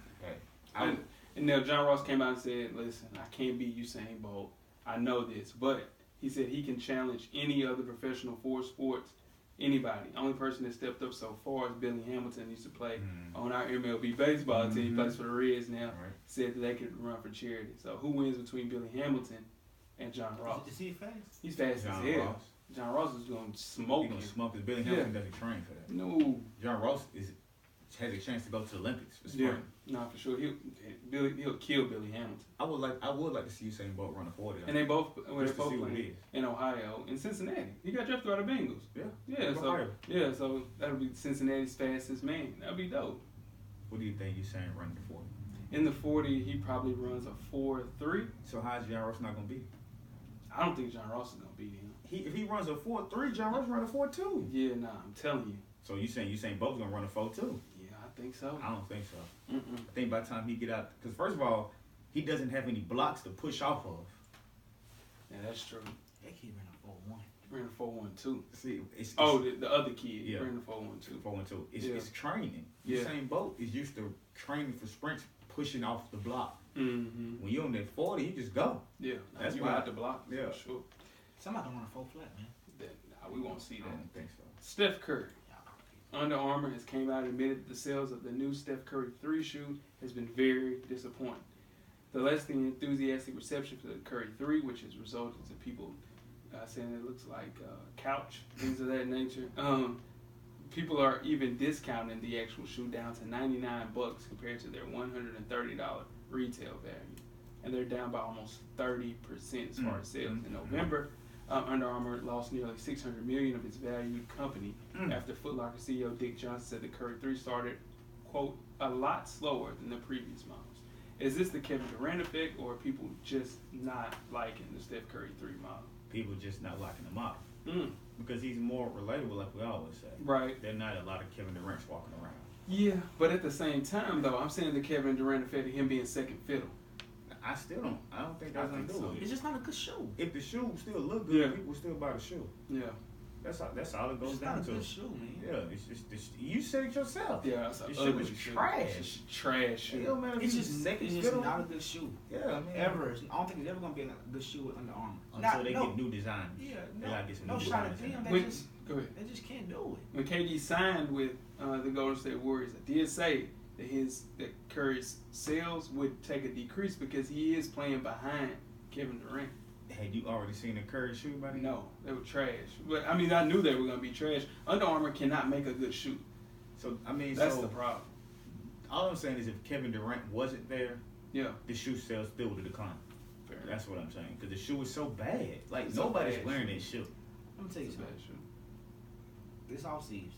Bolt. And now John Ross came out and said, "Listen, I can't beat Usain Bolt. I know this, but he said he can challenge any other professional for sports, anybody. Only person that stepped up so far is Billy Hamilton. He used to play on our MLB baseball team. He plays for the Reds now. Right. Said that they could run for charity. So who wins between Billy Hamilton and John Ross? Is he fast? He's fast John as hell. Ross. John Ross is going to smoke He's going him. to smoke his Billy Hamilton doesn't train for that. No. John Ross has a chance to go to the Olympics for spring. No, for sure. He'll kill Billy Hamilton. I would like to see Usain Bolt run a 40. And they both what it playing in Ohio and Cincinnati. He got drafted by the Bengals. Yeah. So that'll be Cincinnati's fastest man. That'll be dope. What do you think Usain running the 40? In the 40, he probably runs a 4.3. So how is John Ross not gonna beat him? I don't think John Ross is gonna beat him. If he runs a 4.3, John Ross run a 4.2. Yeah, nah, I'm telling you. So you saying Usain Bolt's gonna run a 4.2? Yeah, I think so. I don't think so. Mm-mm. I think by the time he get out, because first of all, he doesn't have any blocks to push off of. Yeah, that's true. That kid ran a 4.1. Ran a 4.12. See, it's the other kid. Yeah. Ran a 4.12. 4.2. Yeah. It's training. Yeah. Usain Bolt is used to training for sprints, pushing off the block. Mm-hmm. When you're on that 40, you just go. Yeah, That's you why- got the block. yeah. For sure. Somebody don't run a 4 flat, man. We won't see I that. don't think so. Steph Curry. Under Armour has came out and admitted that the sales of the new Steph Curry 3 shoe has been very disappointing. The less than enthusiastic reception for the Curry 3, which has resulted in people saying it looks like a couch, things of that nature. People are even discounting the actual shoe down to $99 compared to their $130 retail value. And they're down by almost 30% as far as sales. In November, Under Armour lost nearly $600 million of its valued company after Foot Locker CEO Dick Johnson said the Curry 3 started, quote, a lot slower than the previous models. Is this the Kevin Durant effect, or are people just not liking the Steph Curry 3 model? People just not liking him up. Mm. Because he's more relatable, like we always say. Right. There are not a lot of Kevin Durant's walking around. Yeah, but at the same time, though, I'm saying the Kevin Durant effect of him being second fiddle. I don't think that's gonna do it. It's just not a good shoe. If the shoe still look good, people still buy the shoe. Yeah. That's all it goes It's down not a to. good shoe, man. Yeah, it's you said it yourself. Yeah, that's This an shoe ugly is shoe. trash. It's trash shoe. Hell, man, It's just not a good shoe. Yeah, I mean, Ever. I don't think it's ever gonna be a good shoe with Under Armour. until they get new designs. Yeah, They gotta get some no new shot at designs them. in. Go ahead. They just can't do it. When KD signed with the Golden State Warriors, I did say that Curry's sales would take a decrease because he is playing behind Kevin Durant. Had you already seen the Curry shoe, buddy? No, they were trash. But I mean, I knew they were gonna be trash. Under Armour cannot make a good shoe. So I mean, that's the problem. All I'm saying is, if Kevin Durant wasn't there, yeah, the shoe sales still would have declined. Fair. That's what I'm saying, because the shoe is so bad. Like it's nobody's wearing that shoe. Let me tell you something. This off season,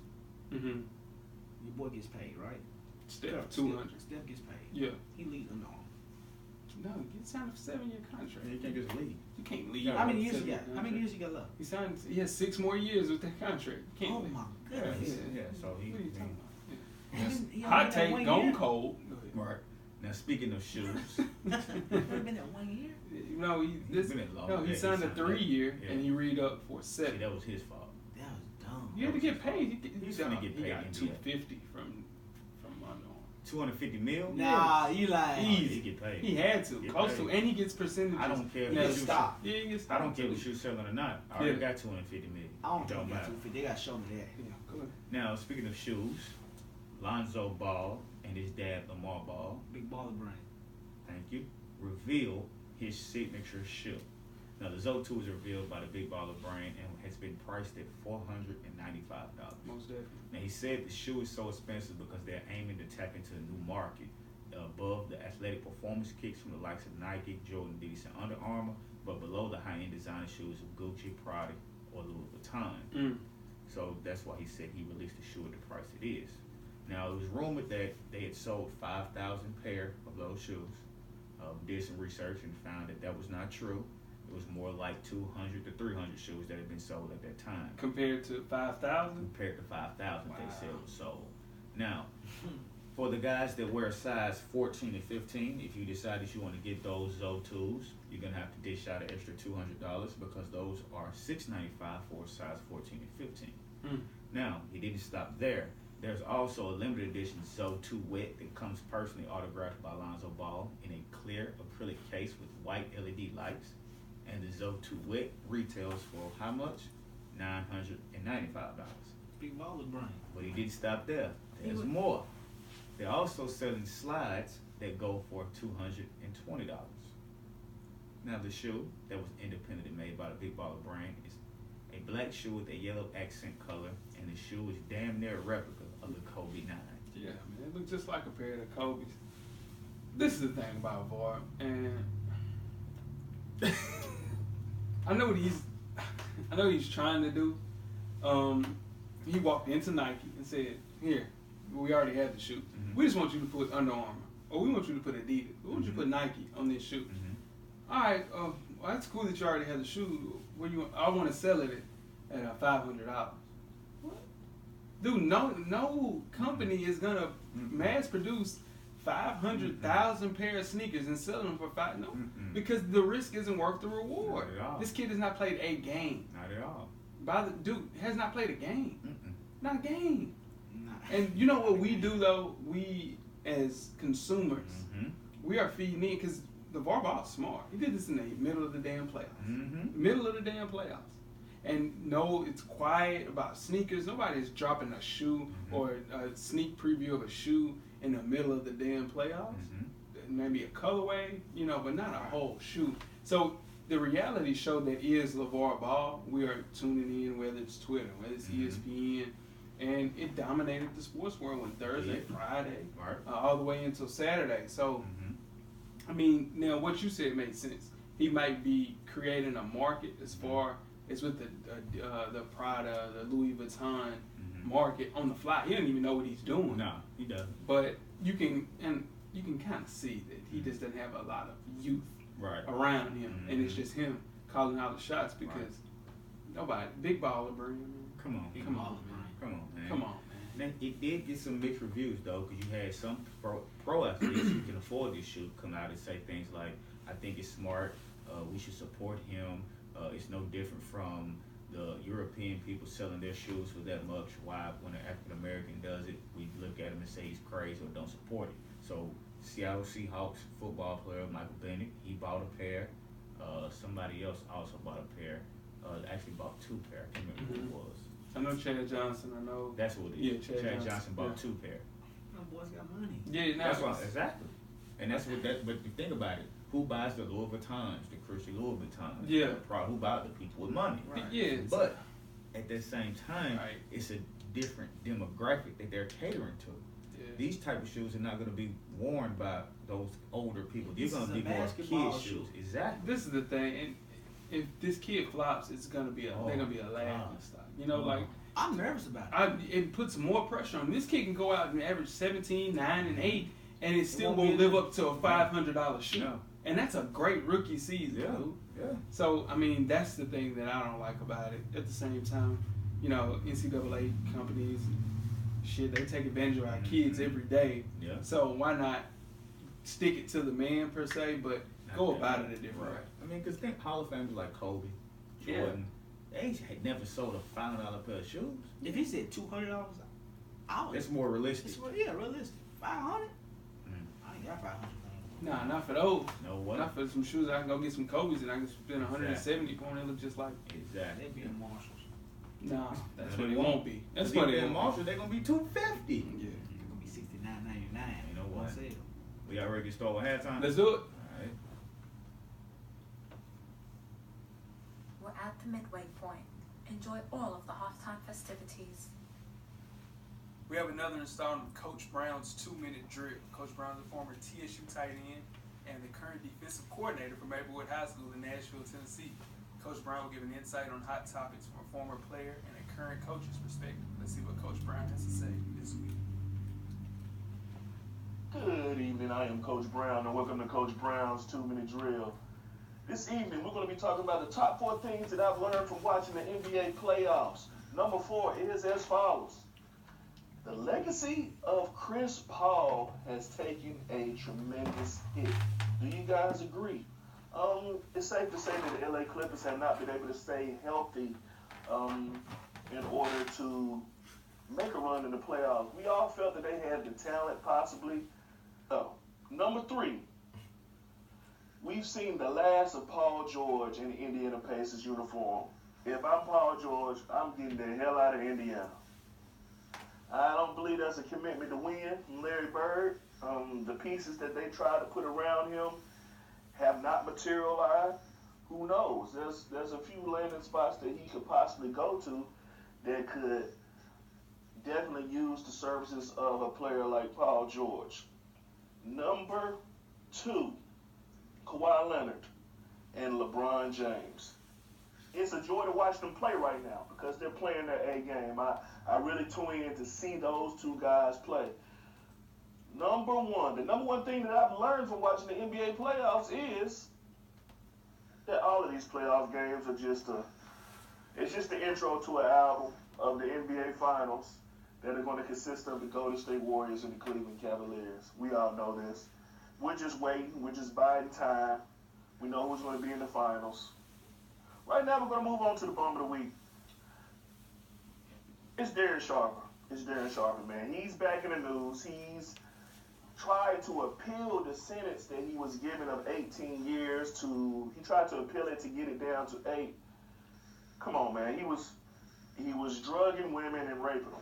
your boy gets paid, right? Steph, 200. Steph gets paid. Yeah. He leads Under Armour. No, he signed a 7-year contract. You can't just leave. You can't leave. How many years he got? How many years he got left? He has 6 more years with that contract. You can't leave. My goodness. Yeah. So what are you talking about? He Hot take, gone cold. Right. Now speaking of shoes, been at 1 year. He signed a 3-year and he re-upped for 7. See, that was his fault. That was dumb. You had to get paid. He's gonna get paid. He got $250 from Under Armour. $250 million? Nah, you like easy. He get paid. He had to, close to, and he gets percentages. I don't care. Now, stop. Yeah, he gets stopped. I don't care if the shoe's selling or not. I already got $250 million. I don't Don't think matter. they got to show me that. Yeah, go ahead. Now speaking of shoes, Lonzo Ball and his dad Lamar Ball, Big baller brain. thank you, revealed his signature shoe. Now the Zo2 was revealed by the Big Baller brand and has been priced at $495. Most definitely. Now he said the shoe is so expensive because they're aiming to tap into a new market above the athletic performance kicks from the likes of Nike, Jordan, Adidas, and Under Armour, but below the high-end designer shoes of Gucci, Prada, or Louis Vuitton. So that's why he said he released the shoe at the price it is. Now it was rumored that they had sold 5,000 pair of those shoes. Did some research and found that that was not true. It was more like 200 to 300 shoes that had been sold at that time. Compared to 5,000? Compared to 5,000 wow. they said was sold. Now, for the guys that wear size 14 and 15, if you decide that you want to get those Zo2s, you're going to have to dish out an extra $200 because those are $695 for size 14 and 15. Now, he didn't stop there. There's also a limited edition Zo2 Wet that comes personally autographed by Lonzo Ball in a clear acrylic case with white LED lights. And the Zo2 Wet retails for how much? $995. Big baller brain. But he didn't stop there. There's more. They're also selling slides that go for $220. Now the shoe that was independently made by the Big Baller brand is a black shoe with a yellow accent color, and the shoe is damn near a replica of the Kobe 9. Yeah, man, it looks just like a pair of the Kobe's. This is the thing about VAR, and I know what he's trying to do. He walked into Nike and said, "Here, we already have the shoe. We just want you to put Under Armour, or we want you to put Adidas. We want you to put Nike on this shoe." All right, well, that's cool that you already have the shoe. I want to sell it at $500. What? Dude, no company is gonna mass produce 500,000 pair of sneakers and sell them for $5. No, because the risk isn't worth the reward. Not at all. This kid has not played a game. Not at all. Dude has not played a game. Not a game. Nah. And you know what we do though? We as consumers, we are feeding in because the VAR ball is smart. He did this in the middle of the damn playoffs. Middle of the damn playoffs. And no, it's quiet about sneakers. Nobody's dropping a shoe or a sneak preview of a shoe in the middle of the damn playoffs. Maybe a colorway, but not a whole shoe. So the reality show that is LeVar Ball, we are tuning in, whether it's Twitter, whether it's ESPN, and it dominated the sports world on Thursday, Friday, all the way until Saturday. So, I mean, now what you said made sense. He might be creating a market as far as with the Prada, the Louis Vuitton market on the fly. He doesn't even know what he's doing. No, he doesn't. But you can kind of see that he just doesn't have a lot of youth around him, and it's just him calling out the shots because nobody, big baller, bro. Come on, man. Come on, man. Now, it did get some mixed reviews though, because you had some pro athletes who can afford this shoe come out and say things like, "I think it's smart. We should support him. It's no different from the European people selling their shoes for that much. Why, when an African American does it, we look at him and say he's crazy or don't support it?" So Seattle Seahawks football player Michael Bennett, he bought a pair. Somebody else also bought a pair. Actually bought 2 pair. I can't remember who it was. I know Chad Johnson. I know. That's what it is. Yeah, Chad Johnson bought 2 pair. boys got money. Yeah, that's why exactly. And that's what that. But if you think about it, who buys the Louis Vuittons, the Christian Louis Vuittons? Yeah. Who buys the people with money? Right. Yeah. But at the same time, right. it's a different demographic that they're catering to. Yeah. These type of shoes are not going to be worn by those older people. They're going to be more kids' shoes. Exactly. This is the thing, and if this kid flops, it's going to be they're going to be a laughing stock. You know, like. I'm nervous about it. It puts more pressure on this kid. Can go out and average 17, 9, and 8, and it still won't live up to a $500 shoe. No. And that's a great rookie season, dude. Yeah. So, I mean, that's the thing that I don't like about it. At the same time, you know, NCAA companies, shit, they take advantage of our kids every day. Yeah. So why not stick it to the man, per se, but go about it a different way. I mean, because think Hall of Famers like Kobe, Jordan, they had never sold a $500 pair of shoes. If he said $200, it's more realistic. Realistic. $500? I ain't got $500. Nah, not for those. No what? Not for some shoes. I can go get some Kobe's and I can spend $170 on it. Look just like exactly. They be in Marshalls. Nah, that's what it won't be. That's what it in Marshalls. They're gonna be $250. Yeah, they're gonna be $69.99. You know what? Sale. We got ready to start with halftime. Let's do it. All right. We're at the midway point. Enjoy all of the halftime festivities. We have another installment of Coach Brown's 2-minute drill. Coach Brown is a former TSU tight end and the current defensive coordinator for Maplewood High School in Nashville, Tennessee. Coach Brown will give an insight on hot topics from a former player and a current coach's perspective. Let's see what Coach Brown has to say this week. Good evening, I am Coach Brown, and welcome to Coach Brown's 2-minute drill. This evening, we're going to be talking about the top 4 things that I've learned from watching the NBA playoffs. Number 4 is as follows. The legacy of Chris Paul has taken a tremendous hit. Do you guys agree? It's safe to say that the LA Clippers have not been able to stay healthy in order to make a run in the playoffs. We all felt that they had the talent, possibly. So, number 3, we've seen the last of Paul George in the Indiana Pacers uniform. If I'm Paul George, I'm getting the hell out of Indiana. I don't believe that's a commitment to win from Larry Bird. The pieces that they try to put around him have not materialized. Who knows? There's a few landing spots that he could possibly go to that could definitely use the services of a player like Paul George. Number 2, Kawhi Leonard and LeBron James. It's a joy to watch them play right now because they're playing their A game. I really tune in to see those two guys play. The number one thing that I've learned from watching the NBA playoffs is that all of these playoff games are it's just the intro to an album of the NBA Finals that are going to consist of the Golden State Warriors and the Cleveland Cavaliers. We all know this. We're just waiting. We're just biding time. We know who's going to be in the finals. Right now, we're going to move on to the bum of the week. It's Darren Sharper, man. He's back in the news. He's tried to appeal the sentence that he was given of 18 years he tried to appeal it to get it down to 8. Come on, man. He was drugging women and raping them.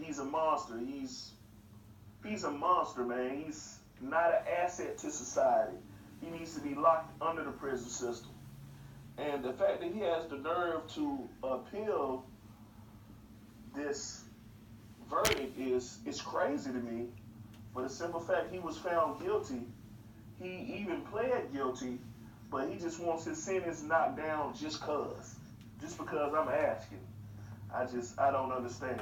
He's a monster. He's a monster, man. He's not an asset to society. He needs to be locked under the prison system. And the fact that he has the nerve to appeal this verdict is crazy to me. For the simple fact he was found guilty. He even pled guilty, but he just wants his sentence knocked down just because I'm asking. I don't understand.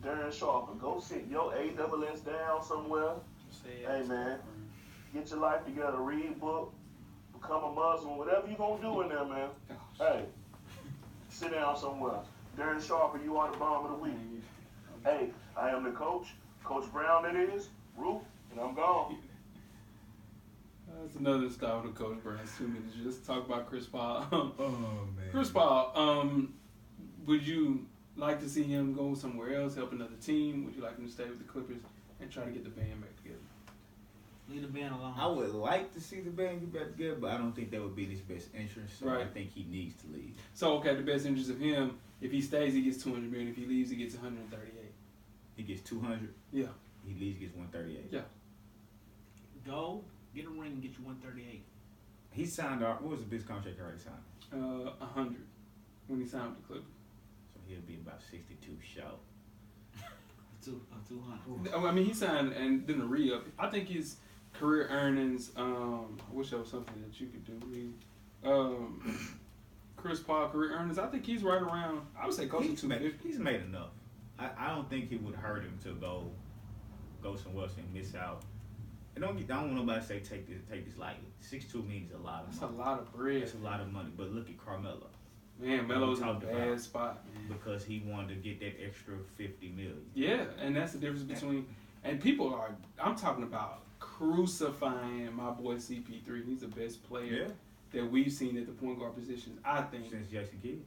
Darren Sharper, go sit your AWS down somewhere. Hey, man, get your life together, read a book, become a Muslim, whatever you gonna do in there, man. Hey, sit down somewhere. Darren Sharper, you are the bomb of the week. Hey, I am the coach. Coach Brown, that is. Ruth, and I'm gone. That's another style of Coach Brown's 2 minutes. Just talk about Chris Paul. Oh, man. Chris Paul, would you like to see him go somewhere else, help another team? Would you like him to stay with the Clippers and try to get the band back together? Leave the band alone. I would like to see the band get back together, but I don't think that would be in his best interest. So I think he needs to leave. So, okay, the best interest of him, if he stays, he gets $200 million. If he leaves, he gets $138. He gets $200? Yeah. he at least gets 138. Yeah. Go get a ring and get you 138. He signed what was the biggest contract he already signed? 100 when he signed with the Clippers. So he'll be about 62 short. 200. I mean, he signed and then the re-up. I think his career earnings. I wish that was something that you could do. Chris Paul career earnings. I think he's right around. I would say close to 250. He's made enough. I don't think it would hurt him to go somewhere else and miss out. And I don't want nobody to say take this lightly. 6'2" means a lot of That's money. a lot of bread. That's a lot of money. But look at Carmelo. Man, Melo's in a bad spot, man. Because he wanted to get that extra $50 million. Yeah, and that's the difference between. And people are. I'm talking about crucifying my boy CP3. He's the best player that we've seen at the point guard position. I think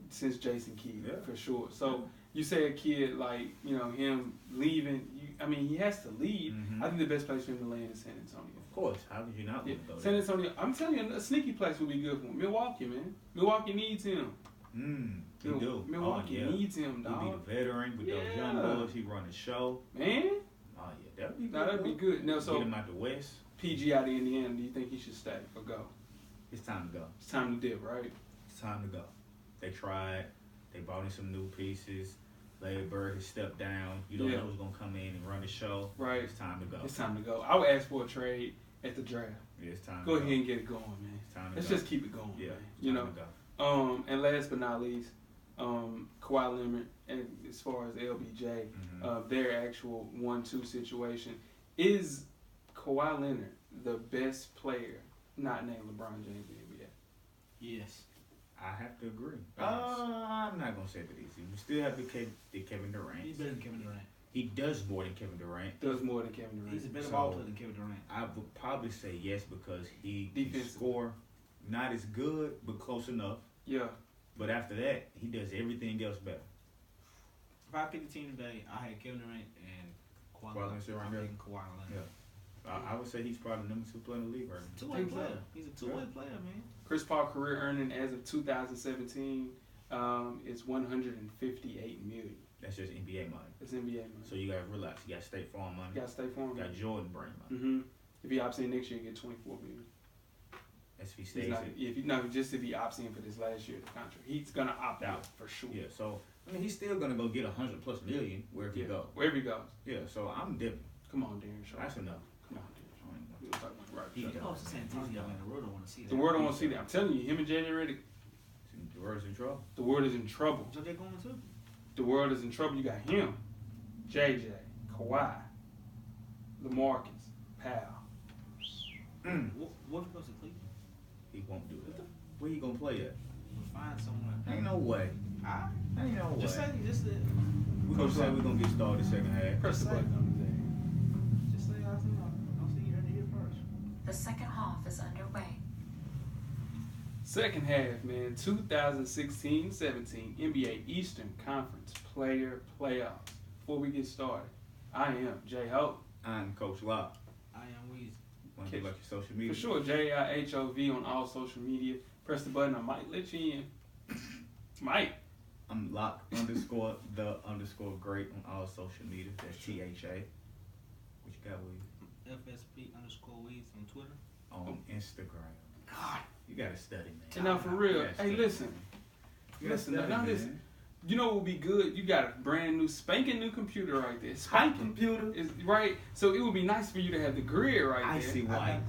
since Jason Kidd, for sure. So you say a kid like him leaving. I mean, he has to leave. Mm-hmm. I think the best place for him to land is San Antonio. Of course, how would you not want to go San there? Antonio. I'm telling you, a sneaky place would be good for him. Milwaukee, man. Milwaukee needs him. He do. Milwaukee needs him, dog. He'll be the veteran with those young boys. He run the show. Man. Oh yeah, that'd be good. That'd be good. Now, so get him out the West. PG out of Indiana. Do you think he should stay or go? It's time to go. It's time to dip, right? It's time to go. They tried. They brought in some new pieces. Larry Bird has stepped down. You don't know who's gonna come in and run the show. Right. It's time to go. It's time to go. I would ask for a trade at the draft. Yeah, it's time. Go to ahead and get it going, man. It's time to Let's go. just keep it going. Yeah. Man. It's time to go. And last but not least, Kawhi Leonard, and as far as LBJ, their actual 1-2 situation, is Kawhi Leonard the best player not named LeBron James in the NBA? Yes. I have to agree. I'm not gonna say that easy. We still have to get Kevin Durant. He's better than Kevin Durant. He does more than Kevin Durant. Does more than Kevin Durant. He's a better ball player than Kevin Durant. I would probably say yes because he can Defensive. score not as good but close enough. Yeah. But after that, he does everything else better. If I pick a team today, I had Kevin Durant and Kawhi Leonard. I'm picking Kawhi Leonard. I would say he's probably the number 2 player in the league right now. Two-way player. He's a two-way player, man. Chris Paul career earning as of 2017 is $158 million. That's just NBA money. That's NBA money. So you gotta relax. You got State Farm money. You got State Farm. You got Jordan brand money. Mm-hmm. If he opts in next year, you get $24 million. That's if he stays Just if he opts in for this last year of the contract, he's gonna opt out for sure. Yeah. So I mean, he's still gonna go get $100+ million wherever he goes. Wherever he goes. Yeah. So I'm dipping. Come on, Darren Shaw. That's enough. Come on, Darren Shaw. We'll talk about it right. He goes to San Antonio, and the world don't want to see that. The world don't want to see that. I'm telling you, him and JJ Redick. The world's in trouble. The world is in trouble. So they're going too. The world is in trouble. You got him, JJ, Kawhi, LaMarcus, Powell. What if he goes to Cleveland? He won't do that. Where you gonna play at? We'll find someone. Ain't no way. Ain't no way. Just say, We're gonna say we're gonna get started second half. Press the button on the Just say, I'll see you heard it here first. The second half is underway. second half, man. 2016-17 NBA Eastern Conference Player Playoffs. Before we get started, I am Jay Ho. I'm Coach Locke. I am Weezy. Want to give out your social media? For sure, JIHOV on all social media. Press the button. I might let you in. Might. I'm Locke _ the great on all social media. That's THA. What you got with you? FSP _Weeds on Twitter. On Instagram. God, you gotta study, man. And now for real, hey, listen. Listen. You know what would be good? You got a brand new, spanking new computer right there. Spanking computer is right. So it would be nice for you to have the grid right there. I see why.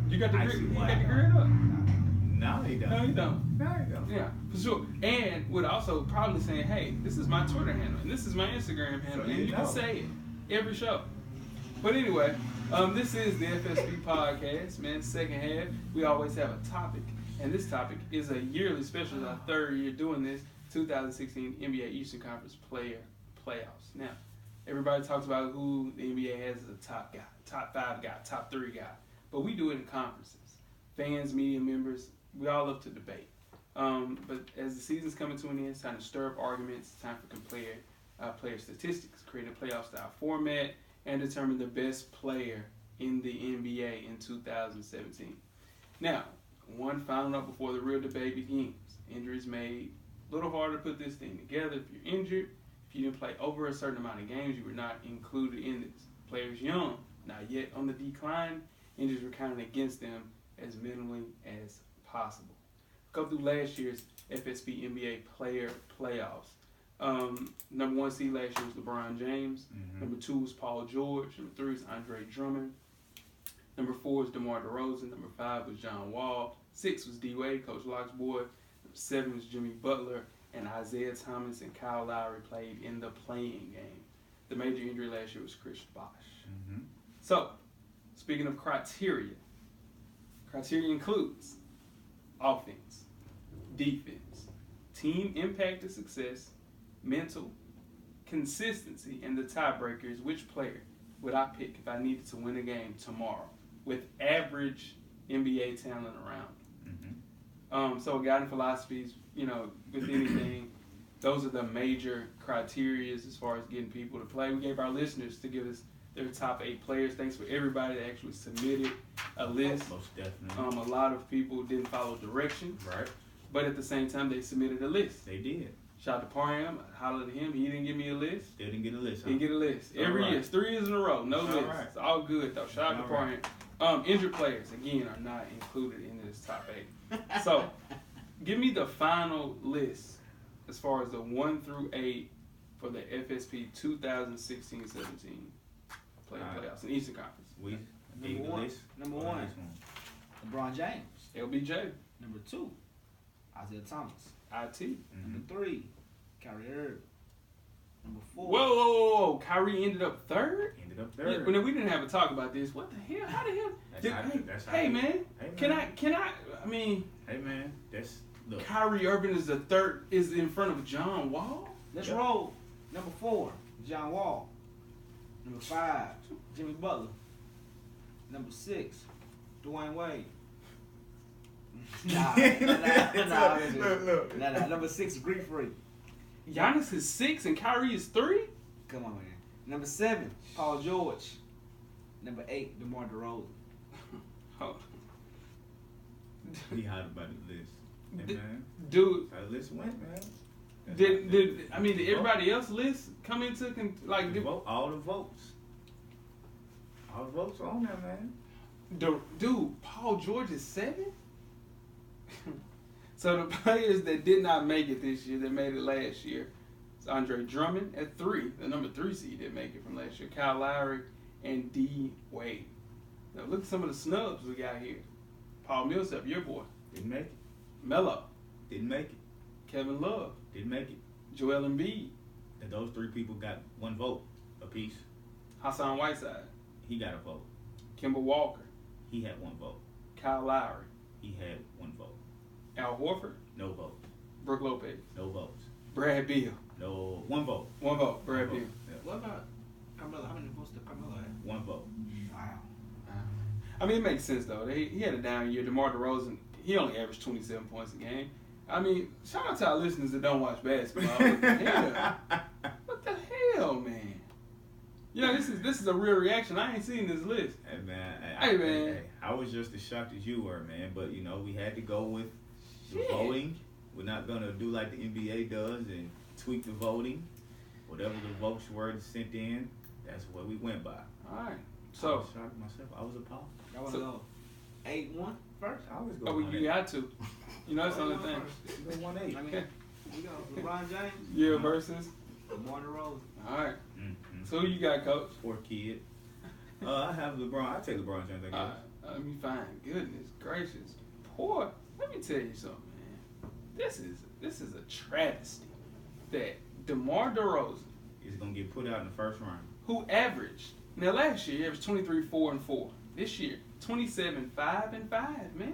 You got the grid. You got the grid up. No, he don't. No, you don't. No, he don't. Yeah, for sure. And would also probably saying, hey, this is my Twitter handle and this is my Instagram handle, So and you you know. can say it every show. But anyway, this is the FSP podcast, man. Second half, we always have a topic, and this topic is a yearly special. It's our third year doing this. 2016 NBA Eastern Conference Player Playoffs. Now, everybody talks about who the NBA has as a top guy, top 5 guy, top 3 guy, but we do it in conferences. Fans, media members, we all love to debate. But as the season's coming to an end, it's time to stir up arguments. It's time for player statistics, create a playoff style format, and determine the best player in the NBA in 2017. Now, one final note before the real debate begins. Injuries made a little harder to put this thing together. If you're injured, if you didn't play over a certain amount of games, you were not included in this. Players young, not yet on the decline. Injuries were counted against them as minimally as possible. Go through last year's FSP NBA Player Playoffs. Number 1 seed last year was LeBron James. Mm-hmm. Number 2 was Paul George. Number 3 was Andre Drummond. Number 4 was DeMar DeRozan. Number 5 was John Wall. 6 was D-Wade, Coach Locke's boy. Number 7 was Jimmy Butler. And Isaiah Thomas and Kyle Lowry played in the playing game. The major injury last year was Chris Bosh. Mm-hmm. So, speaking of criteria includes offense, defense, team impact to success, mental, consistency, and the tiebreaker is which player would I pick if I needed to win a game tomorrow with average NBA talent around. Mm-hmm. So guiding philosophies, with anything, those are the major criteria as far as getting people to play. We gave our listeners to give us their top 8 players. Thanks for everybody that actually submitted a list. Most definitely. A lot of people didn't follow directions. Right. But at the same time, they submitted a list. They did. Shout out to Parham. I hollered at him. He didn't give me a list. They didn't get a list, huh? He didn't get a list. Every year. It's 3 years in a row. No It's list. all right. It's all good, though. Shout out to Parham. Injured players, again, are not included in this top 8. So, give me the final list as far as the 1 through 8 for the FSP 2016-17 playoffs in Eastern Conference. We gave the list. Number 1, LeBron James. LBJ. Number 2, Isaiah Thomas. IT. Mm-hmm. Number 3, Kyrie Irving. Number 4. Whoa. Kyrie ended up 3rd? Ended up Yeah, 3rd. but we didn't have a talk about this. What the hell? How the hell? Hey, man. Can I? I mean. Hey, man. Look. Kyrie Irving is the 3rd, is in front of John Wall? Let's roll. Number 4, John Wall. Number 5, Jimmy Butler. Number 6, Dwayne Wade. Nah. Number 6, Greek Freak. Giannis is 6 and Kyrie is 3? Come on, man. Number 7, Paul George. Number 8, DeMar DeRozan. Oh. He hot about the list. Hey, man. Dude. How the list went, man. Did everybody else list come into all the votes? All the votes are on there, man. Dude, Paul George is 7? So the players that did not make it this year, that made it last year, it's Andre Drummond at 3, the number 3 seed didn't make it from last year. Kyle Lowry and D. Wade. Now look at some of the snubs we got here. Paul Millsap, your boy. Didn't make it. Melo. Didn't make it. Kevin Love. Didn't make it. Joel Embiid. And those 3 people got 1 vote apiece. Hassan Whiteside. He got a vote. Kemba Walker. He had 1 vote. Kyle Lowry. He had 1 vote. Al Horford. No vote. Brooke Lopez. No votes. Brad Beal. No. 1 vote. 1 vote. Brad 1 Beal. vote. Yeah. What about Carmelo? How many votes did Carmelo have? 1 vote. Wow. I mean, it makes sense, though. He had a down year. DeMar DeRozan, he only averaged 27 points a game. I mean, shout out to our listeners that don't watch basketball. What the hell? What the hell, man? This is a real reaction. I ain't seen this list. Hey, man. Hey, I was just as shocked as you were, man. But, we had to go with the voting. We're not going to do like the NBA does and tweak the voting. Whatever the votes were sent in, that's what we went by. All right. I So, was shocked myself. I was appalled. I want to go 8-1 first. I always go 1-8. you got to. That's the only thing. You go 1-8. I mean, we go LeBron James. Yeah, versus. DeMar DeRozan. All right. Mm-hmm. So, who you got, Coach? Poor kid. I have LeBron. I take LeBron James, I guess. Let me find. Goodness gracious. Poor. Let me tell you something, man. This is a travesty that DeMar DeRozan, He's going to get put out in the first round. who averaged, now last year he averaged 23, 4, and 4. This year, 27, 5, and 5, man.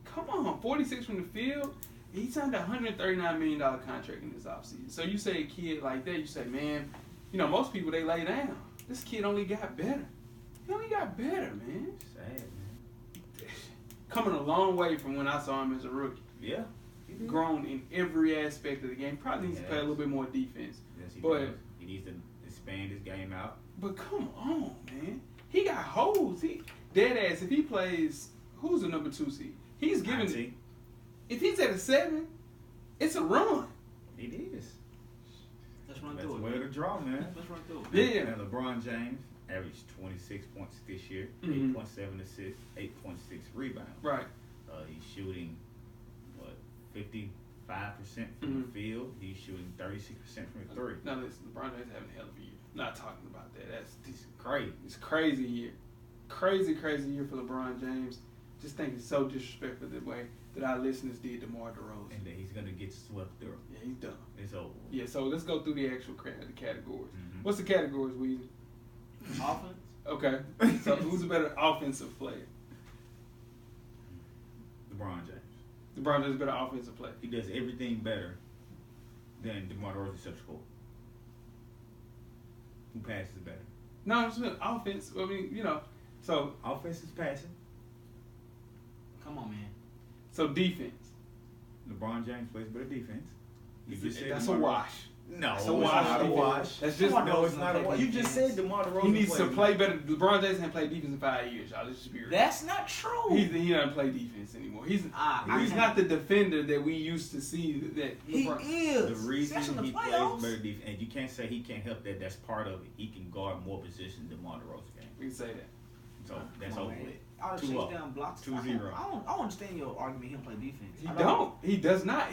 Come on, 46 from the field. He signed a $139 million contract in this offseason. So you say a kid like that, you say, man, most people, they lay down. This kid only got better. He only got better, man. Sad, man. Coming a long way from when I saw him as a rookie. Yeah. Grown in every aspect of the game. Probably needs to play a little bit more defense. Yes, he But does. He needs to expand his game out. But come on, man. He got holes. Dead ass. If he plays, who's the number 2 seed? He's giving. 19. If he's at a 7, it's a run. It is. Let's run That's through it. the way to draw, man. Let's run through it. Yeah. And LeBron James averaged 26 points this year, Mhm. 8.7 assists, 8.6 rebounds. Right. He's shooting, 55% from the field. He's shooting 36% from the three. Now listen, LeBron James having a hell of a year. Not talking about that. It's great. It's crazy year. Crazy year for LeBron James. Just think it's so disrespectful the way that our listeners did DeMar DeRozan. And then he's going to get swept through. Yeah, he's done. It's over. Yeah, so let's go through the actual the categories. Mhm. What's the categories, Weezy? Offense. Okay. So who's a better offensive player? LeBron James. LeBron James is a better offensive player. He does everything better than DeMar DeRozan except score. Who passes better? No, I'm just saying offense. I mean, so Offense is passing. Come on, man. so defense. LeBron James plays better defense. You just said That's a DeMar DeRozan. wash. No, That's it's a wash. not a wash. That's just No, it's not a wash. You just said DeMar DeRozan. he needs to plays play better. LeBron James hasn't played defense in 5 years, y'all. Let's just be real. That's not true. He doesn't play defense anymore. He's I- not the defender that we used to see. That He LeBron, is. The reason Especially in he the plays playoffs. better defense, and you can't say he can't help that. That's part of it. He can guard more positions than DeMar DeRozan can. we can say that. So that's Come on, over man. with. All the 2-0. chase down blocks. 2-0. I don't understand your argument. Him play defense. He I don't. He does not.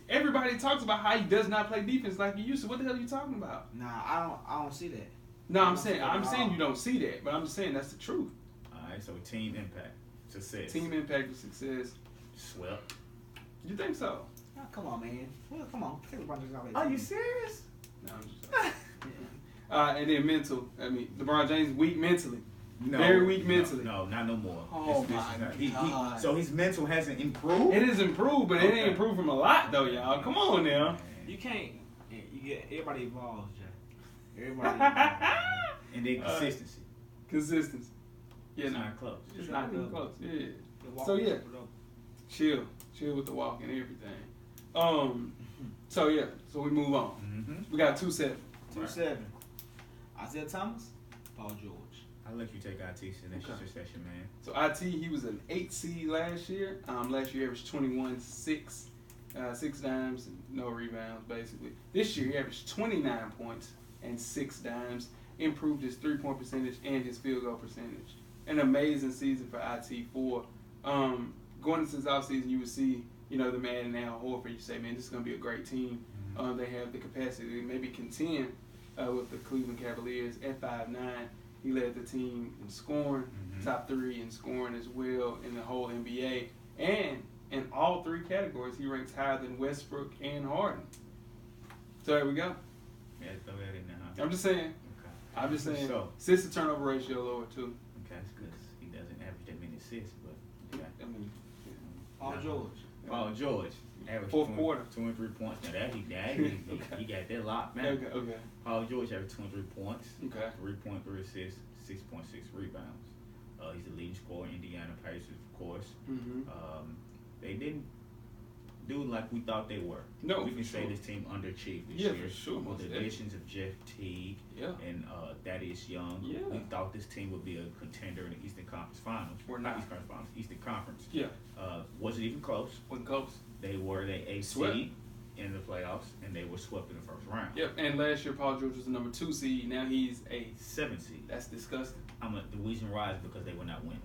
Everybody talks about how he does not play defense like he used to. What the hell are you talking about? Nah, I don't see that. No, I I'm don't see saying that at all. you don't see that, but I'm just saying that's the truth. All right, so team impact, success, Team impact of success. swept. You think so? Nah, come on, man. Well, come on. Take LeBron James out of that Are you team. serious? No, I'm just. And then mental. I mean, LeBron James weak mentally. No, Very weak mentally. No, not no more. Oh, This my is not- God. so his mental hasn't improved. It is improved, but it Okay. ain't improved from a lot though, y'all. Come on now. You can't. You get everybody evolves, Jay. Everybody evolves. And then consistency. Consistency. Yeah, It's no, not close. it's not even close. Yeah. The walk So, is yeah. super dope. Chill with the walk and everything. So we move on. Mm-hmm. We got 2-7. 2-7. Isaiah Thomas, Paul George. I'll let you take IT since that's Okay. your session, man. So IT, he was an 8 seed last year. Last year he averaged 21, 6 dimes, and no rebounds basically. This year he averaged 29 points and 6 dimes. Improved his 3-point percentage and his field goal percentage. An amazing season for IT4. Going into this offseason, you would see, the man and Al Horford. You say, man, this is going to be a great team. They have the capacity to maybe contend with the Cleveland Cavaliers at 5'9". He led the team in scoring, top 3 in scoring as well in the whole NBA. And in all 3 categories, he ranks higher than Westbrook and Harden. So there we go. Yeah, throw that in there, huh? I'm just saying. Okay. I'm just saying. So, Assist to turnover ratio lower too. okay, that's good. He doesn't average that many assists, but okay. I mean, Paul George. Paul George averaged Fourth quarter. 23 points. Now that he Okay. he got that locked, man. okay. Paul George averaged 23 points, Okay. 3.3 assists, 6.6 rebounds. He's the leading scorer in Indiana Pacers, of course. Mm-hmm. They didn't do like we thought they were. No, we can for say sure. this team underachieved this Yeah, year. for sure, With most the definitely. additions of Jeff Teague Yeah. and Thaddeus Young. Yeah. We thought this team would be a contender in the Eastern Conference Finals. We're Not not. Eastern Conference Finals, Eastern Conference. Yeah. Wasn't even close. When close. They were the 8th Swept. seed in the playoffs, and they were swept in the first round. Yep. And last year Paul George was the number 2 seed. Now he's a 7th seed. That's disgusting. The reason why is because they were not winning.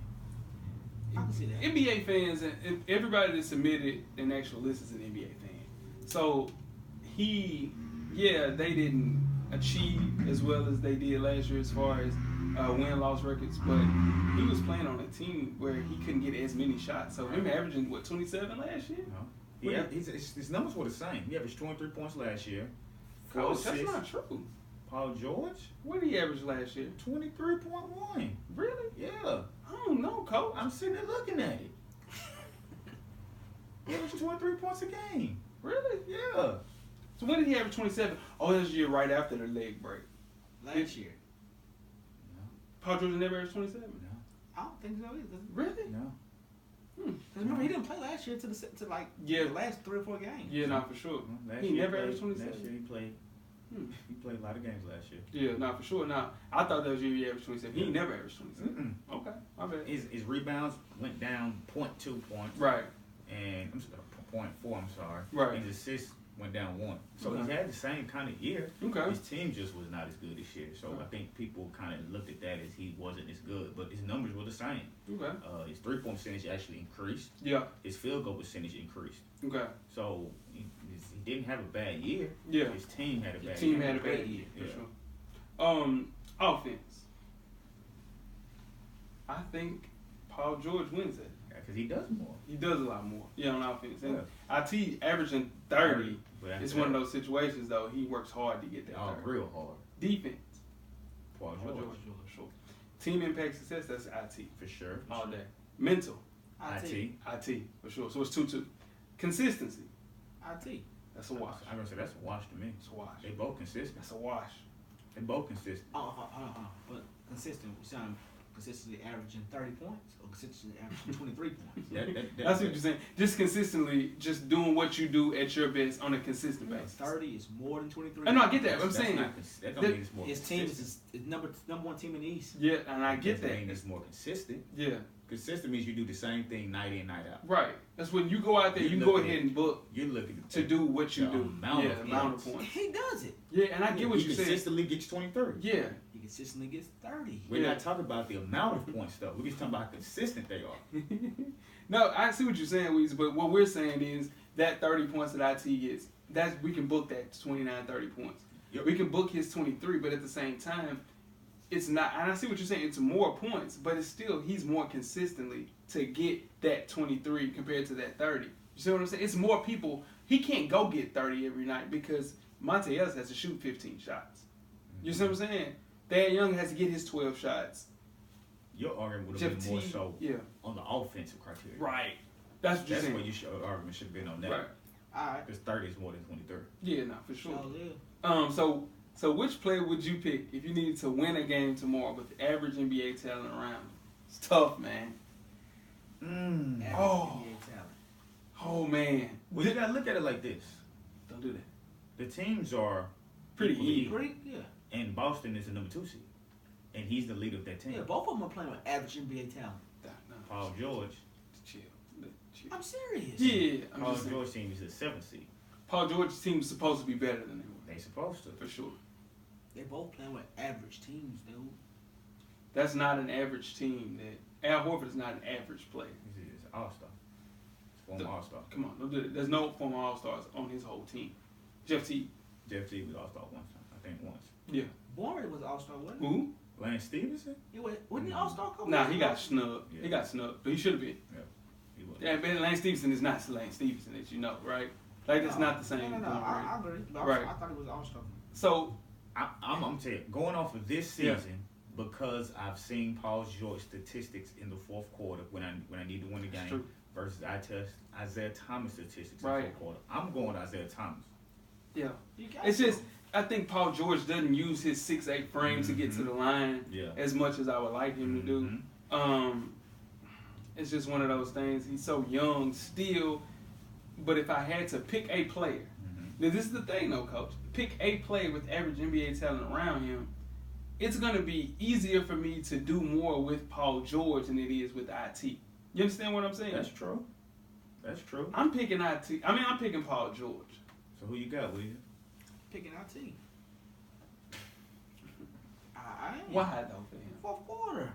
I can see that. NBA fans and everybody that submitted an actual list is an NBA fan. So they didn't achieve as well as they did last year as far as win-loss records, but he was playing on a team where he couldn't get as many shots. So him averaging 27 last year? No. What Yeah, his numbers were the same. He averaged 23 points last year. Coach, that's assists. not true. Paul George, What did he average last year? 23.1. Really? Yeah. I don't know, Coach. I'm sitting there looking at it. He averaged 23 points a game. Really? Yeah. So when did he average 27? Oh, that was the year right after the leg break. Last year. Paul George never averaged 27? No. I don't think so either. Really? No. Because remember, he didn't play last year to the last 3 or 4 games. Yeah, no, for sure. Last He year never played- averaged 27? Last year he played. He played a lot of games last year. Yeah, no, for sure. Now, I thought that was the year he averaged 27. He never averaged 27. Okay, my bad. His rebounds went down 0.2 points. Right. And 0.4. I'm sorry. Right. And his assists went down 1. So he had the same kind of year. Okay. His team just was not as good this year. So I think people kind of looked at that as he wasn't as good, but his numbers were the same. Okay. His 3-point percentage actually increased. Yeah. His field goal percentage increased. Okay. So he didn't have a bad year. Yeah. His team had a bad year. Team had a bad year, for sure. Offense. I think Paul George wins it. Because he does more. He does a lot more. Yeah, on offense. And Yeah. IT averaging 30. But after It's one of that, those situations, though. He works hard to get that 30. real hard. Defense. Paul Paul George. George, for sure. Team impact success, that's IT. For sure. All day. Mental. IT. IT, for sure. So it's 2-2. Consistency. IT. That's a wash. I'm going to say that's a wash to me. That's a wash. They both consistent. That's a wash. They both consistent. But consistent, we sound consistently averaging 30 points or consistently averaging 23 points. That's what you're saying. Just consistently, just doing what you do at your best on a consistent basis. 30 is more than 23. I know, I get that. I'm That's saying not that don't mean it's more his team consistent. is number 1 team in the East. yeah, and I get Doesn't that. mean it's more consistent. Yeah, Consistent means you do the same thing night in, night out. right. That's when you go out there, You you look go at ahead it. and book You're looking to do what you the do. amount Yeah, of the amount of points. points. He does it. Yeah, and I get what he you're saying. consistently gets 23. Yeah, He consistently gets 30. We're Yeah. not talking about the amount of points, though. We're just talking about how consistent they are. no, I see what you're saying, Weezy, but what we're saying is that 30 points that IT gets, we can book that to 29, 30 points. Yep. We can book his 23, but at the same time, it's not, and I see what you're saying, it's more points, but it's still, he's more consistently to get that 23 compared to that 30. You see what I'm saying? It's more people, he can't go get 30 every night because Monte Ellis has to shoot 15 shots. You see what I'm saying? Thad Young has to get his 12 shots. Your argument would have Jeff been more Teague, so yeah. on the offensive criteria. Right. That's what you're That's saying. where your argument should have been on that. Right. Alright. Because 30 is more than 23. Yeah, no, for sure. So, So which player would you pick if you needed to win a game tomorrow with average NBA talent around? It's tough, man. average Oh. NBA talent. Oh man. Well, you got to look at it like this. Don't do that. The teams are Pretty equally even. equal. Great, yeah. And Boston is the number 2 seed. And he's the leader of that team. Yeah, both of them are playing with average NBA talent. No, Paul George. chill. Chill. I'm serious. Yeah, I'm Paul just saying. George team is the 7th seed. Paul George's team is supposed to be better than they were, They supposed to. for sure. They both playing with average teams, dude. That's not an average team. That Al Horford is not an average player. He's an all-star. Former all-star. Come on, don't do that. There's no former All Stars on his whole team. Jeff Teague. Jeff Teague was all-star once, I think once. Yeah. Warren was All-Star, wasn't he? Who? Lance Stevenson? Wasn't he All-Star? Nah, he got snubbed. Yeah. He got snubbed, but he should have been. He was. Yeah, but Lance Stevenson is not Lance Stevenson, as you know, right? Like it's not the same. No, I agree. But Right. I thought he was All-Star. So I'm telling you, going off of this season, because I've seen Paul George statistics in the fourth quarter when I need to win the game true. versus I test Isaiah Thomas statistics in Right. the fourth quarter. I'm going Isaiah Thomas. yeah, You got it's to. just I think Paul George doesn't use his 6'8" frame to get to the line Yeah. as much as I would like him to do. It's just one of those things. He's so young still, but if I had to pick a player, now this is the thing though, Coach. Pick a player with average NBA talent around him. It's gonna be easier for me to do more with Paul George than it is with IT. You understand what I'm saying? That's true. That's true. I'm picking IT. I mean, I'm picking Paul George. So who you got, William? Picking IT. I am. Why though, for him? Fourth quarter.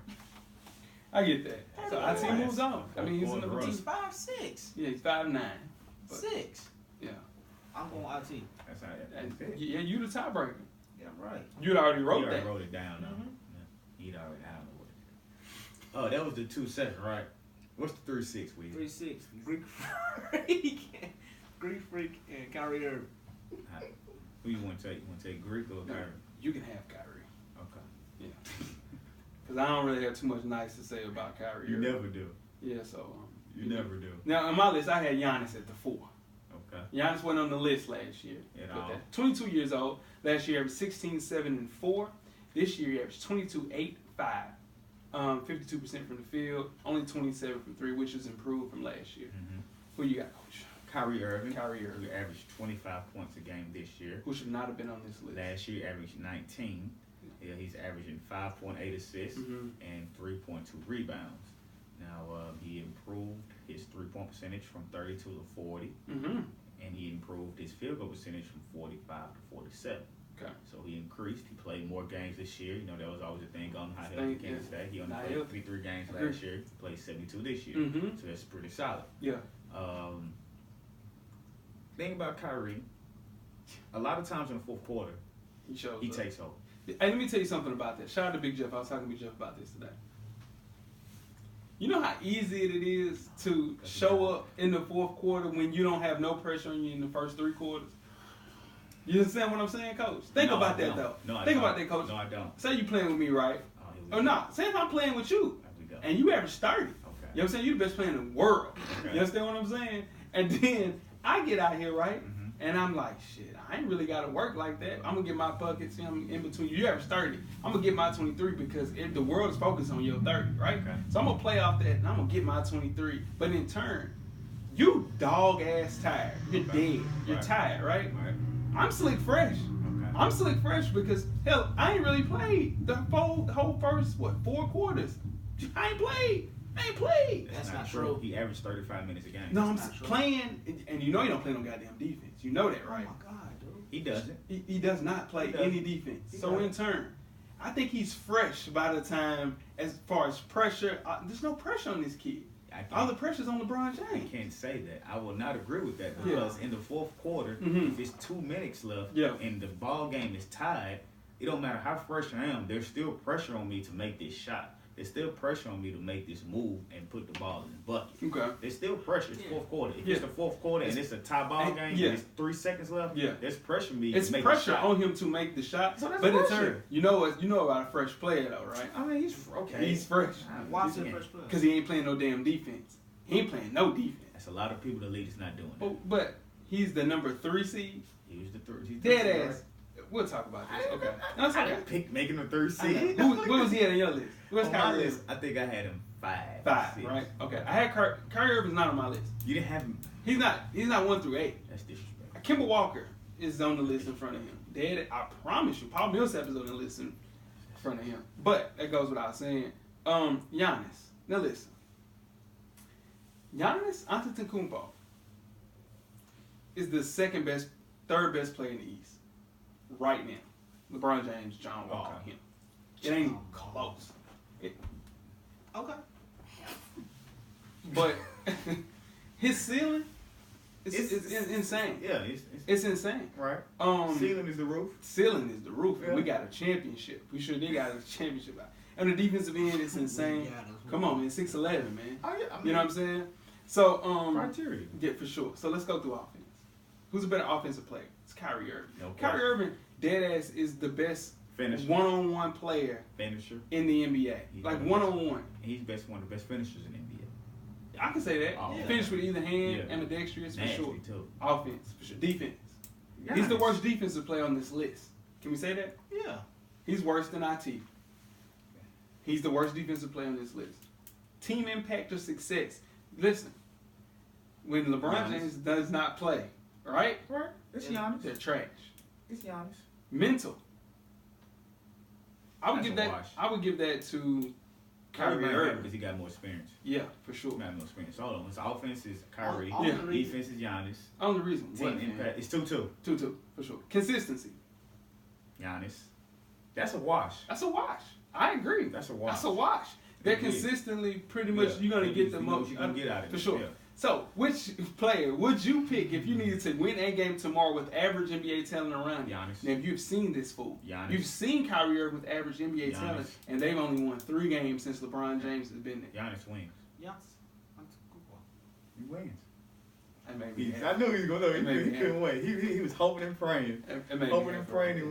I get that. So IT moves on. I mean, he's in the Right. He's team. 5'6". Yeah, he's 5'9". But, 6. yeah. I'm going IT. That's how And, that's it. yeah, you the tiebreaker. Yeah, right. You already He wrote already that. wrote it down, though. Mhm. Yeah. He'd already, I don't know what it is. Oh, that was the 2-second, right? What's the 3-6, William? 3-6. Greek Freak. Greek Freak and Kyrie Irving. Who you want to take? You want to take Greek or No, Kyrie? you can have Kyrie. Okay. Yeah. Because I don't really have too much nice to say about Kyrie. You Irving. never do. Yeah, so. You never do. Now, on my list, I had Giannis at the 4. Okay. Giannis wasn't on the list last year. At But all. that- 22 years old. Last year, he averaged 16, 7, and 4. This year, he averaged 22, 8, 5. 52% from the field, only 27 from 3, which is improved from last year. Mm-hmm. Who you got, Coach? Kyrie Irving. Kyrie Irving. Who averaged 25 points a game this year. Who should not have been on this list? Last year, averaged 19. Yeah, he's averaging 5.8 assists Mhm. and 3.2 rebounds. Now, he improved his 3-point percentage from 32 to 40. Mm-hmm. and he improved his field goal percentage from 45 to 47. Okay. So he increased. He played more games this year. You know, that was always a thing on how healthy Kansas State. He only played 53 games last year. He played 72 this year. Mm-hmm. So that's pretty solid. Yeah. Thing about Kyrie, a lot of times in the fourth quarter, he takes over. Hey, let me tell you something about that. Shout out to Big Jeff. I was talking to Big Jeff about this today. You know how easy it is to show up in the fourth quarter when you don't have no pressure on you in the first 3 quarters? You understand what I'm saying, Coach? Think about that, though. Think about that, Coach. No, I don't. Say you playing with me, right? Or not. Say if I'm playing with you, and you average 30. Okay. You know what I'm saying? You're the best player in the world. Okay. You understand what I'm saying? And then I get out here, right? Mm-hmm. And I'm like, shit, I ain't really got to work like that. I'm going to get my buckets in between. You average 30. I'm going to get my 23 because the world is focused on your 30, right? Okay. So I'm going to play off that, and I'm going to get my 23. But in turn, you dog-ass tired. You're dead. You're tired, right? I'm slick fresh. Okay. I'm slick fresh because, hell, I ain't really played the whole first, 4 quarters. I ain't played. That's not true. He averaged 35 minutes a game. No, I'm playing, and you know he don't play no goddamn defense. You know that, right? Oh, my God, dude. He doesn't. He does not play any defense. In turn, I think he's fresh by the time, as far as pressure, there's no pressure on this kid. All the pressure's on LeBron James. I can't say that. I will not agree with that because in the fourth quarter, if it's 2 minutes left and the ball game is tied, it don't matter how fresh I am. There's still pressure on me to make this shot. There's still pressure on me to make this move and put the ball in the bucket. Okay. There's still pressure. It's fourth quarter. If it's the fourth quarter and it's a tie ball game and it's 3 seconds left, there's pressure on me to make the shot. It's pressure on him to make the shot. So that's but pressure. in turn, you know about a fresh player though, right? I mean, he's okay. He's fresh. Why is he a fresh player? Because he ain't playing no damn defense. He ain't playing no defense. That's a lot of people the league is not doing that. But he's the number 3 seed. He was the 3. Dead ass. We'll talk about this. Okay. No, it's I didn't pick making the 3rd seed. What was he on your list? What's Kyrie list? I think I had him 5. 5, right? Okay. I had Kyrie Irving's not on my list. You didn't have him. He's not 1 through 8. That's disrespectful. Kemba Walker is on the list in front of him. Dead. I promise you. Paul Millsap is on the list in front of him. But that goes without saying. Giannis. Now listen. Giannis Antetokounmpo is the third best player in the East right now. LeBron James, John Wall, him. It ain't even close. Okay. But his ceiling is insane. Yeah, it's insane. Right. Ceiling is the roof. Ceiling is the roof. Yeah. And we got a championship. We sure they got a championship out. And the defensive end is insane. Come on, man. 6'11", man. Oh, yeah, you know what I'm saying? So, criteria. Yeah, for sure. So let's go through offense. Who's a better offensive player? It's Kyrie Irving. No Kyrie Irving, deadass, is the best one-on-one player finisher in the NBA. Like one-on-one. He's one of the best finishers in the NBA. I can say that. Finish with either hand, ambidextrous, for sure. Too. Offense, for sure. Defense. Yes. He's the worst defensive player on this list. Can we say that? Yeah. He's worse than IT. He's the worst defensive player on this list. Team impact or success. Listen, when LeBron James does not play, right? It's Giannis. They're trash. It's Giannis. Mental. I would give that to Kyrie Irving because he got more experience. Yeah, for sure. He got more experience. Hold on. His offense is Kyrie. Defense is Giannis. Only reason. Team impact. It's 2-2. 2-2 for sure. Consistency. Giannis. That's a wash. I agree. That's a wash. They're consistently pretty much you're gonna get the most you're gonna get out of it. For sure. Yeah. So, which player would you pick if you needed to win a game tomorrow with average NBA talent around you? Giannis. Now, if you've seen this fool, Giannis. You've seen Kyrie Irving with average NBA talent, and they've only won 3 games since LeBron James has been there. Giannis wins. He wins. I knew he was gonna. He couldn't wait. He was hoping and praying, and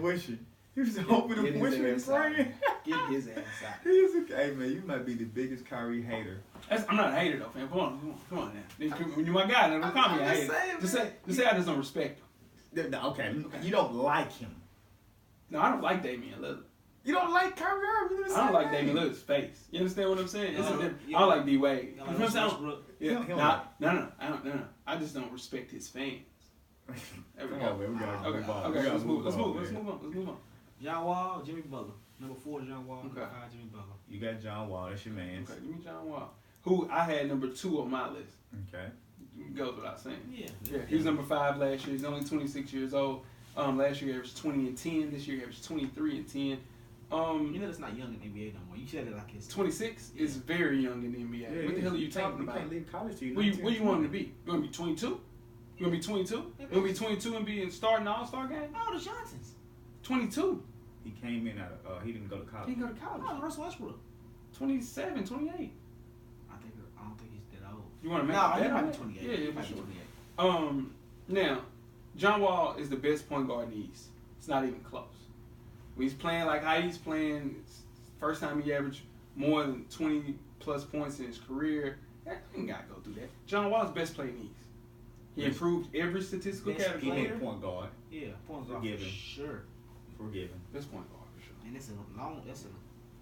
wishing. He was hoping and wishing and praying. Get his ass out. Hey man, you might be the biggest Kyrie hater. I'm not a hater though, fam. Come on now. When you're my guy, don't call me a hater. Just say I just don't respect him. Okay, you don't like him. No, I don't like Damian Lillard. You don't like Kyrie Irving? I don't like Damian Lillard's face. You understand what I'm saying? I don't like D Wade. You know what I'm saying? No. I just don't respect his fans. There we go. Okay, let's move on. John Wall, Jimmy Butler. Number 4, John Wall. Number 5, Jimmy Butler. You got John Wall. That's your man. Okay, give me John Wall. Who I had number 2 on my list. Okay. goes without saying. Yeah. He was number 5 last year. He's only 26 years old. Last year he averaged 20 and 10. This year he averaged 23 and 10. You know that's not young in the NBA no more. You said it like it's 26 is very young in the NBA. Yeah, What the hell are you talking You about? can't leave college till Where you want him to be? You want to be 22? You want to be 22? You want to be 22 and be in starting All-Star game? Oh, the Johnsons. 22. He came in he didn't go to college. He didn't go to college. Oh, Russell Westbrook. 27, 28. I don't think he's that old. You want to make No, a he bet might on be it? 28. Yeah, He for might be sure. 28. Now, John Wall is the best point guard in the East. It's not even close. When he's playing like how he's playing, it's first time he averaged more than 20 plus points in his career. You ain't got to go through that. John Wall's best player in the East. He Yes. improved every statistical Best He category. made point guard. Yeah, point guard for Forgiven. sure. Forgiven. Best point guard for sure. And it's a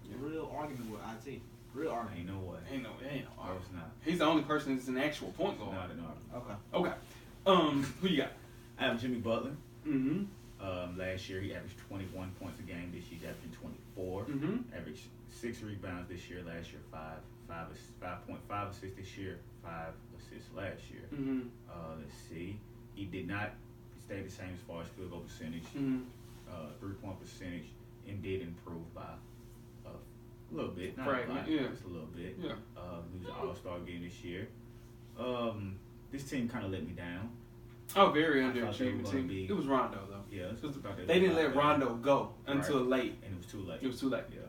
Yeah. real argument with IT. Real argument. Ain't no way. Ain't no No, argument. it's not. He's the only person that's an actual point It's guard. not an argument. Okay. Okay. Who you got? I have Jimmy Butler. Mm-hmm. Last year he averaged 21 points a game. This year he's averaging 24. Mm-hmm. Averaged 6 rebounds this year. Last year 5.5 assists this year. 5 assists last year. Mm-hmm. Let's see. He did not stay the same as far as field goal percentage. Mm-hmm. 3-point percentage, and did improve by a little bit. Not Right, a lot, yeah. just a little bit. Yeah. He was an All-Star game this year. This team kind of let me down. Oh, very I thought they were underachieving gonna team. be- It was Rondo though. Yeah, They didn't let Rondo go until late. and it was too late. It was too late. Yeah.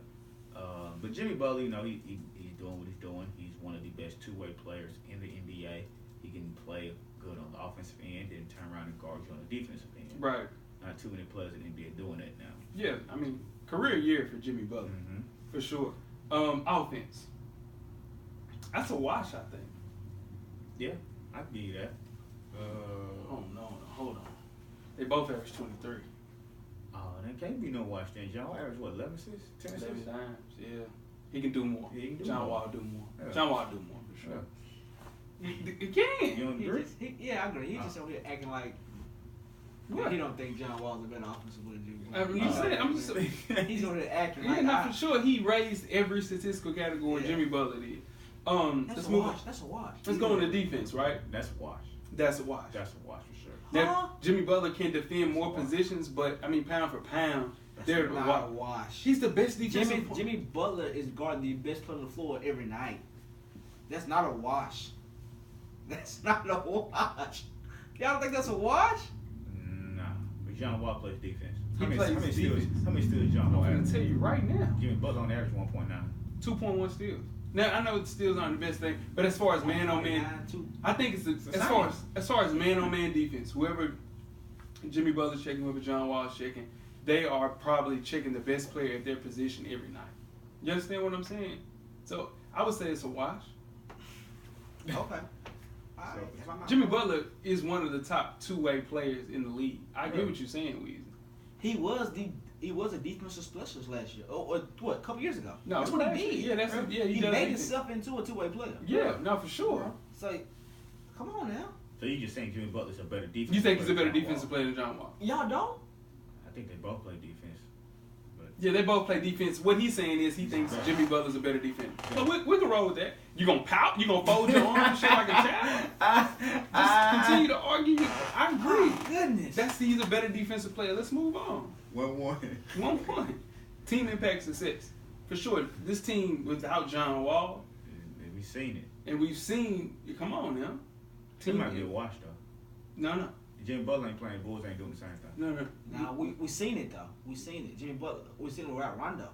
But Jimmy Butler, he's doing what he's doing. He's one of the best two-way players in the NBA. He can play good on the offensive end and turn around and guard you on the defensive end. Right. Not too many players in the NBA doing that now. Yeah. I mean, career year for Jimmy Butler Mm-hmm. for sure. Offense. That's a wash, I think. Yeah, I can give you that. Oh no, hold on. They both averaged 23. There can't be no wash then. John average what, 11 assists? 10 11 assists? times. Yeah. He can do more. Yeah, he can do John more. Wall do more. Yeah. John Wall do more for sure. He can. You don't He agree? just, I agree. He's just over here acting like What? he don't think John Wall's a better offensive player than Jimmy. I mean, you said I'm just. He's over there acting Yeah, like no, for sure. He raised every statistical category. Yeah. Jimmy Butler did. That's Let's a move. wash. That's a wash. Let's go into defense, right? That's a wash. That's a wash. That's a wash for sure. Now, Jimmy Butler can defend more positions, but I mean, pound for pound, That's they're not a wash. He's the best defensive. Jimmy Butler is guarding the best player on the floor every night. That's not a wash. That's not a wash. Y'all don't think that's a wash? Nah. But John Wall plays defense. He plays defense. How many steals John I'm Wall gonna average? tell you right now, Jimmy Butler on average 1.9. 2.1 steals. Now I know steals aren't the best thing, but as far as man on man, 9-2. I think it's the as far as man on man defense. Whoever Jimmy Butler's checking, whoever John Wall's checking, they are probably checking the best player at their position every night. You understand what I'm saying? So I would say it's a wash. Okay. All right. If I'm not Jimmy wrong. Butler is one of the top two-way players in the league. I get Yeah. what you're saying, Weezy. He was a defensive specialist last year. Or what? A couple years ago. No, that's what last he year. did. Yeah, that's yeah. He He does made defense. himself into a two-way player. Yeah, no, for sure. So, come on now. So you just saying Jimmy Butler's a better defensive You think he's a better player than John defensive Wall? player than John Wall? Y'all don't? I think they both play defense. But Yeah, they both play defense. What he's saying is he thinks Jimmy Butler's a better defender. So we can roll with that. You gonna pout? You gonna fold your arms and shit like a child? Just continue to argue. I agree. Oh, goodness. He's a better defensive player. Let's move on. 1-1. 1-1. Team impact success. For sure, this team without John Wall, We've seen it. and we've seen, come on now. It might be a wash though. No. Jimmy Butler ain't playing. Bulls ain't doing the same thing. No. Nah, we seen it though. We seen it. Jimmy Butler. We seen it without Rondo.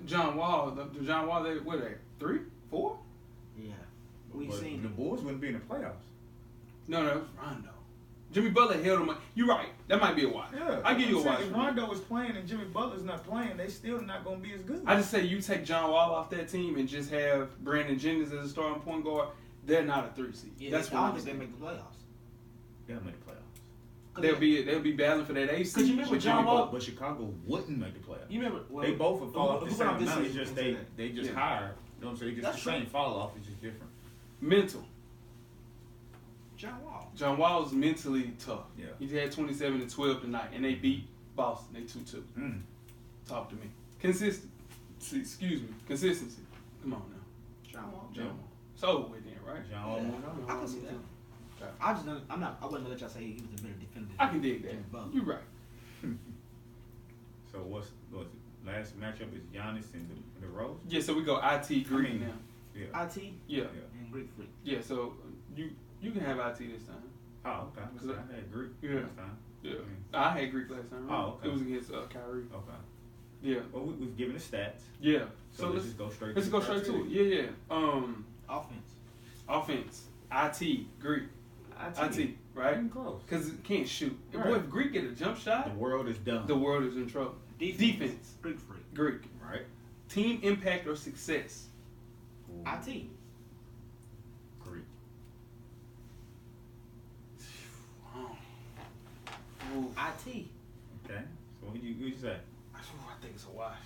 John Wall, they, what are they, 3, 4? Yeah. We But seen the it. Bulls wouldn't be in the playoffs. No, it was Rondo. Jimmy Butler held him. You're right. That might be a watch. Yeah, I give you a watch. If Rondo is playing and Jimmy Butler's not playing, they still not gonna be as good. I just say you take John Wall off that team and just have Brandon Jennings as a starting point guard. They're not a 3 seed. Yeah, That's I what don't I'm think they saying. make the playoffs. They'll make the playoffs. They'll be battling for that 8 seed. Cause you remember with John Jimmy Wall- Butler. But Chicago wouldn't make the playoffs. You remember? Well, They both would fall off the who same went off this amount. It's season? just they just Yeah. higher. You know what I'm saying? Just That's the same true. fall off. It's just different. Mental. John Wall. John Wall's mentally tough. Yeah. He had 27 and 12 tonight, and they beat Boston. They 2-2. Mm. Talk to me. Consistency. Consistency. Come on now. John Wall. John Wall. It's over with then, right? John Wall moved on. I can see that. Okay. I wasn't gonna let y'all say he was a better defender. I can dig that. Jimmy Butler. You're right. So what's the last matchup is Giannis and the Rose? Yeah, so we go IT Greek now. Yeah. IT Yeah. and Greek Freak. Yeah, so you can have IT this time. Oh, okay. So I had Greek last time. Yeah. I had Greek last time. Right? Oh, okay. It was against Kyrie. Okay. Yeah. Well, we've given the stats. Yeah. So let's just go straight. Let's go straight to it. Yeah. Offense. IT Greek. IT. Right? Getting close. Because it can't shoot. Right. Boy, if Greek get a jump shot, The world is done. the world is in trouble. Defense. Greek Freak. Greek. Right. Team impact or success. Ooh. IT. Greek. Ooh. IT. Okay. So what you say? I think it's a wash.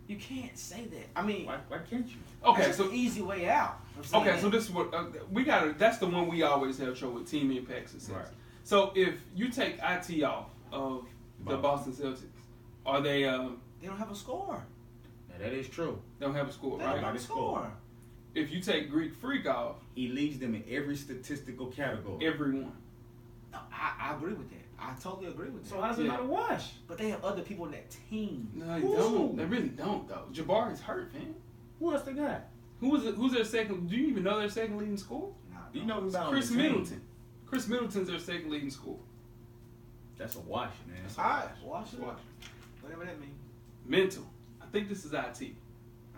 You can't say that. I mean, Why can't you? Okay, that's so an easy way out. I'm saying okay, that. so this is what we got. That's the one we always have trouble with, team impact success. Right. So if you take IT off of the Boston Celtics, are they? They don't have a score. Now that is true. Don't have a score, They right? don't have a score. If you take Greek Freak off, He leads them in every statistical category. everyone. No, I agree with that. I totally agree with that. So how's it Yeah. not a wash? But they have other people in that team. No, they don't. They really don't though. Jabari's hurt, man. Who else they got? Who's their second? Do you even know their second leading scorer? Nah, Do you know who's on Chris the team? Middleton. Chris Middleton's their second leading scorer. That's a wash, man. That's All right, watch it. Watch. Whatever that means. Mental. I think this is IT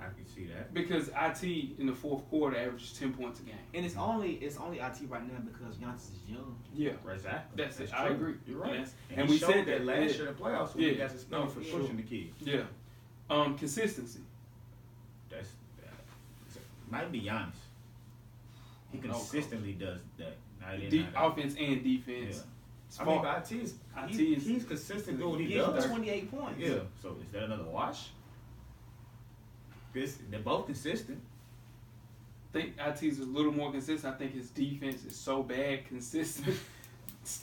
I can see that. because IT in the fourth quarter averages 10 points a game. And it's only IT right now because Giannis is young. Yeah. Exactly. That's it. I true. agree. You're right. Yes. And, And we we showed said that that, last yeah. year in the playoffs when Yeah. we got suspended No, for for pushing the kid. Yeah. Consistency. That's might be Giannis. He No, consistently does that. Night in, Deep night out. offense and defense. Yeah. It's I mean, far- but he's consistent doing what he He gets does. 28 points. Yeah. So is that another wash? They're both consistent. I think IT's a little more consistent. I think his defense is so bad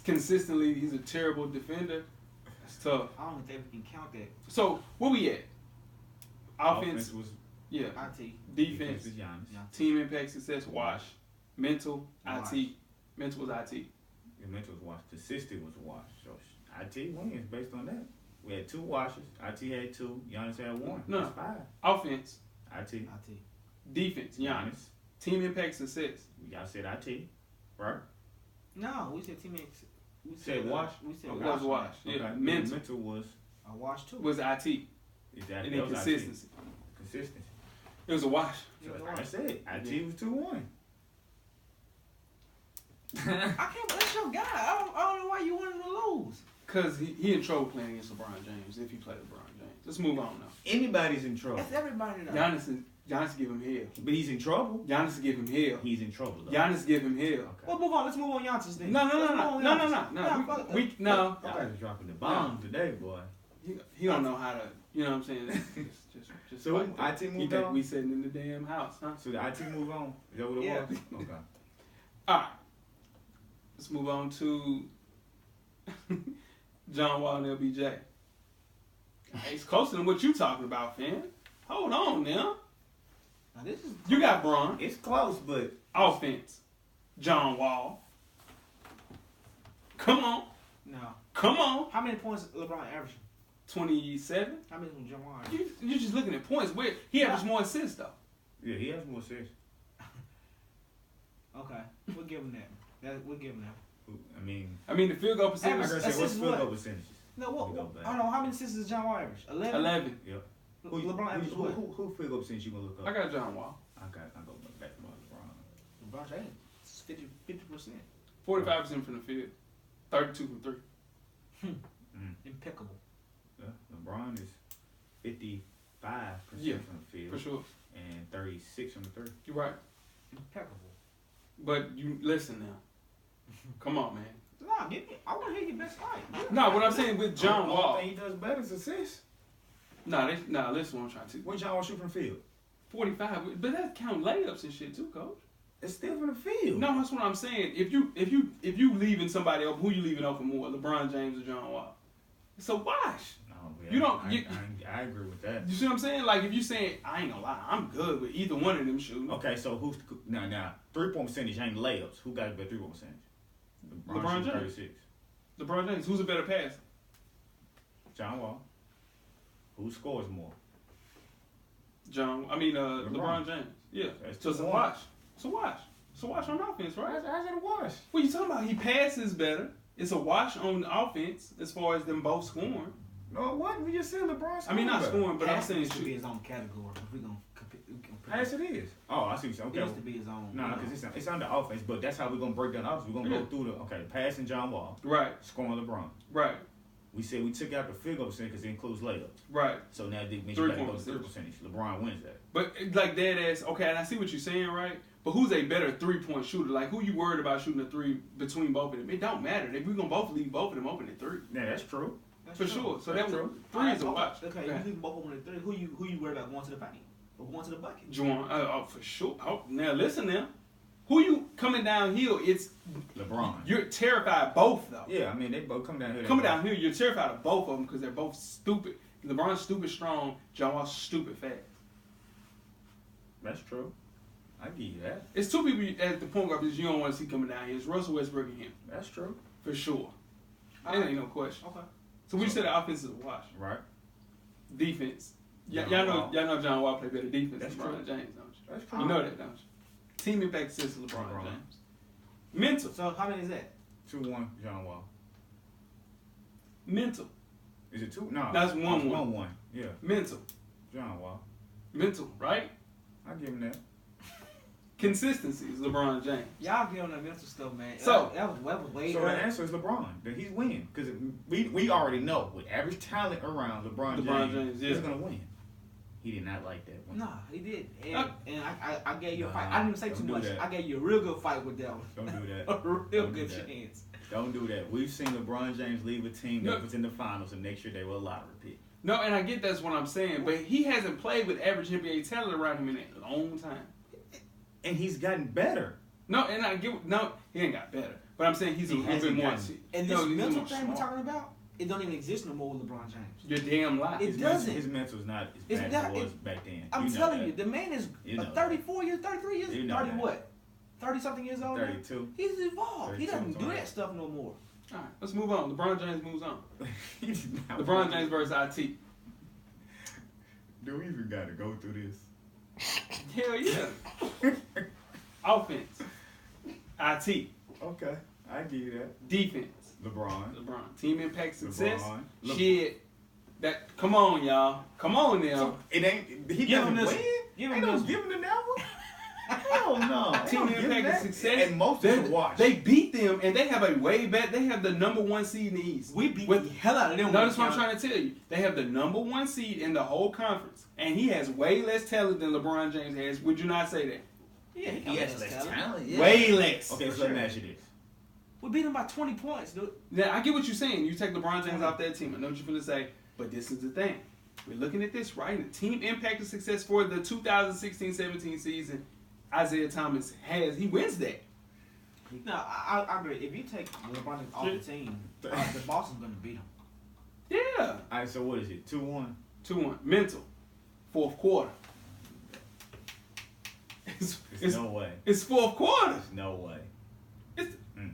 consistently, he's a terrible defender. It's tough. I don't think we can count that. So where we at? Offense, was yeah. IT. Defense, is Giannis. Yeah. team impact success, wash. Mental, Wash. IT. Mental was IT. The mental was wash. Consistent was a wash. So IT wins based on that. We had 2 washes. IT had 2. Giannis had 1. No. That's 5. Offense, IT. IT. defense, Giannis. Team impact success. Y'all said IT, right? No, we said teammates. We Said wash? We said It wash. was wash. Yeah. Okay. Mental Mental was A wash too. was IT. is that And that then was consistency. IT. Consistency. It was a wash. It was a So I wash. said IT was 2-1. I can't. That's your guy. I don't know why you wanted to lose. Because he in trouble playing against LeBron James if he played LeBron James. Let's move on now. Anybody's in trouble. That's everybody though. Giannis give him hell. But he's in trouble. Giannis give him hell. He's in trouble though. Giannis give him hell. Okay. Well, move on. Let's move on Giannis then. No. Let's move on Giannis. No. fuck We it. no. Y'all is dropping the bomb today, boy. He don't know how to. You know what I'm saying? Just So like that. IT He moved think on? we sitting in the damn house, huh? So the IT move on. Is that what it Yeah. was? Okay. All right. Let's move on to John Wall and LBJ. It's closer than what you talking about, fam. Hold on now. Now this is. You got Braun. It's close, but Offense. John Wall. Come on. No. Come on. How many points LeBron averaging? 27. How many from Jamal? You're just looking at points. Where he averaged more assists though. yeah, he has more assists. Okay, we'll give him that. We'll give him that. I mean, The field goal I'm percentage. gonna say Assists what's is field what? goal percentages? No, what? We'll go back. I don't know. How many assists does John Wall average? 11. 11. Yep. LeBron average what? Who field goal percentage you gonna look up? I got John Wall. I go back to LeBron. LeBron James. 50%. 45% from the field. 32 from 3. Impeccable. Yeah, LeBron is 55% Yeah, from the field For sure. and 36 from the 3. You're right. Impeccable. But you listen now. Come on, man. Nah, give me. I want to hear your best fight. No, what I'm saying with John Wall. Only thing he does better is assists. Listen what I'm trying to. When John Wall shoot from the field, 45, but that count layups and shit too, coach. it's still from the field. No, that's what I'm saying. If you leaving somebody open, who you leaving open more, LeBron James or John Wall? It's a wash. No, Yeah, You don't. I agree with that. You see what I'm saying? Like if you saying I ain't gonna lie, I'm good with either one of them shooting. Okay, so who's now 3-point percentage ain't layups. Who got a better 3-point percentage? LeBron James. 36. LeBron James. Who's a better passer? John Wall. Who scores more? LeBron James. Yeah. So it's a wash. It's a wash. It's a wash on offense, right? How's it a wash? What you talking about? He passes better. It's a wash on offense as far as them both scoring. No, what? We just said LeBron scoring. I mean, not scoring, but I'm saying it should be his own category. If we're gonna compare. Yes, it is. Oh, I see what you're saying. Okay. It has to be his own. No, because it's under offense, but that's how we're going to break down offense. We're going to go through passing John Wall. Right. Scoring LeBron. Right. We said we took out the field goal percentage because it includes layups. Right. So now they means 3-point goes 3%. LeBron wins that. But like dead ass, okay, and I see what you're saying, right? But who's a better 3-point shooter? Like who you worried about shooting a 3 between both of them? It don't matter. We're going to both leave both of them open at 3. Yeah, that's true. That's For true. sure. So that's that true. 3 is a watch. Okay, you leave both of them at 3. Who you worried about going to the paint? Or going to the bucket? Juwan, for sure. Oh, now listen now. Who you coming downhill? It's LeBron. You're terrified of both though. Yeah, I mean they both come down here. Coming down here, you're terrified of both of them because they're both stupid. LeBron's stupid strong. John Wall's stupid fast. That's true. I give you that. It's two people at the point guard position you don't want to see coming down here. It's Russell Westbrook and him. That's true. For sure. That ain't no question. Okay. So we said the offense is a wash. Right. Defense. Y'all know John Wall play better defense That's than true. LeBron James, don't you? That's true. You know that, don't you? Team impact assist is LeBron James. Mental. So how many is that? 2-1 John Wall. Mental. Is it 2? No. That's 1-1. 1-1. Yeah. Mental. John Wall. Mental, right? I give him that. Consistency is LeBron James. Y'all get on that mental stuff, man. So that was way. So the answer is LeBron. That he's winning because we already know with average talent around LeBron James yeah. he's gonna win. He did not like that one. Nah, he did, and I gave you a fight. I didn't even say too much. That. I gave you a real good fight with that one. Don't do that. A real good chance. Don't do that. We've seen LeBron James leave a team that was in the finals and next year they were a lottery pick. No, and I get that's what I'm saying, but he hasn't played with average NBA talent around him in a long time. And he's gotten better. No, and I get he ain't got better. But I'm saying he's a little bit more. And this mental thing we're talking about, it don't even exist no more with LeBron James. You're damn lie. It doesn't. His mental's not as bad as it was back then. I'm telling you, the man is 34 years, 33 years, 30 what? 30-something years old? 32. He's evolved. He doesn't do that stuff no more. All right, let's move on. LeBron James moves on. LeBron James versus IT. Do we even got to go through this? Hell yeah. Offense. IT. Okay, I give you that. Defense. LeBron. Team impact success. LeBron. Shit. That. Come on, y'all. Come on now. So it ain't. He Give doesn't him this. win. Give Ain't him no this. giving the that one. Hell no. Team impact and success. And most of the watch. They beat them, and they have a way better. They have the number 1 seed in the East. We beat the hell out of them. Notice what I'm trying to tell you. They have the number 1 seed in the whole conference, and he has way less talent than LeBron James has. Would you not say that? Yeah, he has less talent. Yeah. Way less. Okay, so let me ask you this. We beat him by 20 points, dude. Now, I get what you're saying. You take LeBron James off that team. I know what you're going to say, but this is the thing. We're looking at this, right? The team impact and success for the 2016-17 season, Isaiah Thomas he wins that. No, I agree. If you take LeBron off the team, the Boston's going to beat him. Yeah. All right, so what is it? 2-1? 2-1. Mental. Fourth quarter. There's no way. It's fourth quarter. There's no way.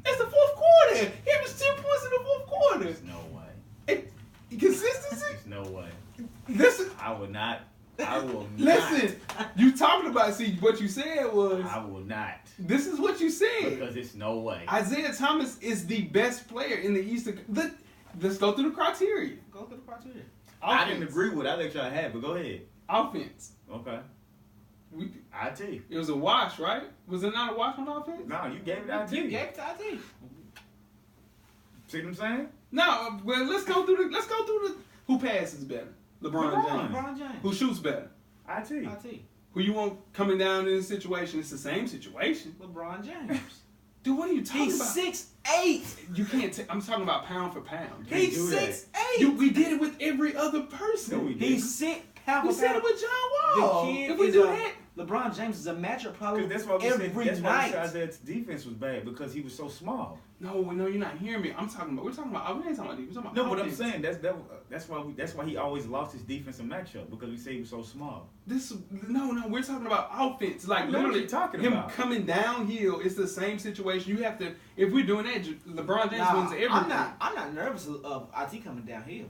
It's the fourth quarter. He was 10 points in the fourth quarter. There's no way. Consistency? There's no way. Listen. I will not. Listen. You talking about, see, what you said was. I will not. This is what you said. Because it's no way. Isaiah Thomas is the best player in the Eastern. Let's go through the criteria. Go through the criteria. I didn't agree with it. I let y'all have it. But go ahead. Offense. Okay. IT. It was a wash, right? Was it not a wash on offense? No, you gave it to IT. You gave it to IT. See what I'm saying? No, well, let's go through the who passes better? LeBron James. Who shoots better? IT. Who you want coming down in this situation? It's the same situation. LeBron James. Dude, what are you talking about? He's 6'8". You can't. I'm talking about pound for pound. He's 6'8". We did it with every other person. No, we didn't. He's 6 pound We for said pound. it with John Wall. The kid if we is do a- that, LeBron James is a matchup problem That's why we every said night. Isaiah's defense was bad because he was so small. No, you're not hearing me. We're talking about. We ain't talking about defense. We're talking about No, but I'm offense. saying that's why he always lost his defensive matchup because we say he was so small. We're talking about offense. Like What are literally, you talking him about? coming downhill. It's the same situation. You have to. If we're doing that, LeBron James wins everything. I'm not nervous of IT coming downhill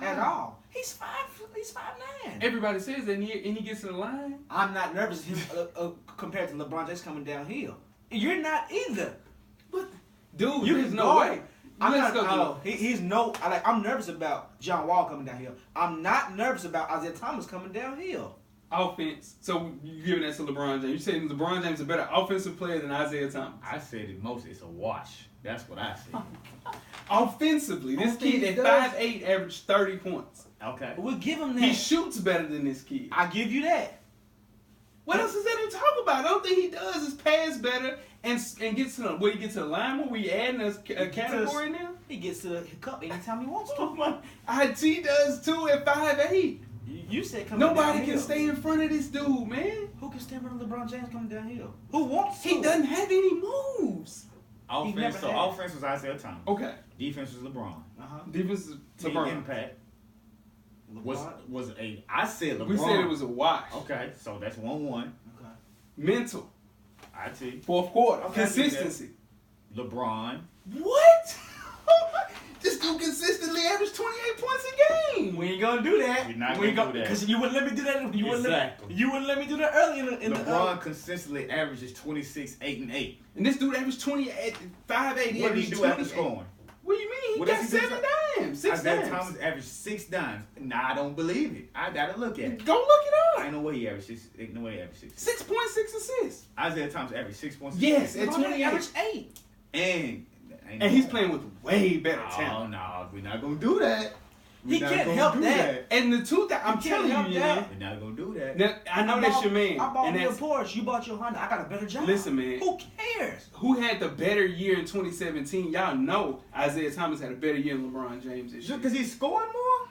at all. He's 5'9". Everybody says that, and he gets to the line. I'm not nervous of him compared to LeBron James coming downhill. You're not either. But dude, You there's can no guard way. him. I'm Let's not. I'm nervous about John Wall coming downhill. I'm not nervous about Isaiah Thomas coming downhill. offense. So you're giving that to LeBron James. You're saying LeBron James is a better offensive player than Isaiah Thomas. I said it most. It's a wash. That's what I said. Offensively, this kid at 5'8" averaged 30 points. Okay. We'll give him that. He shoots better than this kid. I give you that. What else is there to talk about? The only thing he does is pass better and gets to he gets to the line where we adding a category now. He gets to the cup anytime he wants to. Oh my! IT does too at 5'8". You said coming Nobody downhill. can stay in front of this dude, man. Who can stand in front of LeBron James coming downhill? Who wants to? He doesn't have any moves. Offense. So had. offense was Isaiah Thomas. Okay. Defense was LeBron. Defense is Team LeBron. impact LeBron? was a. I said LeBron. We said it was a wash. Okay, so that's 1-1. Okay. Mental. IT. Fourth quarter. Okay, I see that. Consistency. LeBron. What? This dude consistently averaged 28 points a game. We ain't gonna do that. We're not We ain't gonna do that. Because you wouldn't let me do that. You wouldn't let me do that earlier in the. LeBron consistently averages 26, 8, and 8. And this dude averaged 28, 5'8". He What did he averaged do after 28. scoring? What do you mean? He What got does he do 7 dimes. 6 Isaiah dimes. Thomas averaged 6 dimes. Nah, I don't believe it. I gotta look at it. Go look it I up. ain't no way he averaged 6. Ain't no way he averaged 6. 6.6 assists. Isaiah Thomas averaged 6.6. Yes, at LeBron 28. averaged 8. And And he's playing with way better Oh talent. no, we're not gonna do that. He can't help that. And the two that I'm You can't telling help you, that. man. We're not gonna do that. Now, I know that's your man. I bought and me a that's Porsche. You bought your Honda. I got a better job. Listen, man. Who cares? who had the better year in 2017. Y'all know Isaiah Thomas had a better year than LeBron James this year. Just because he's scoring more?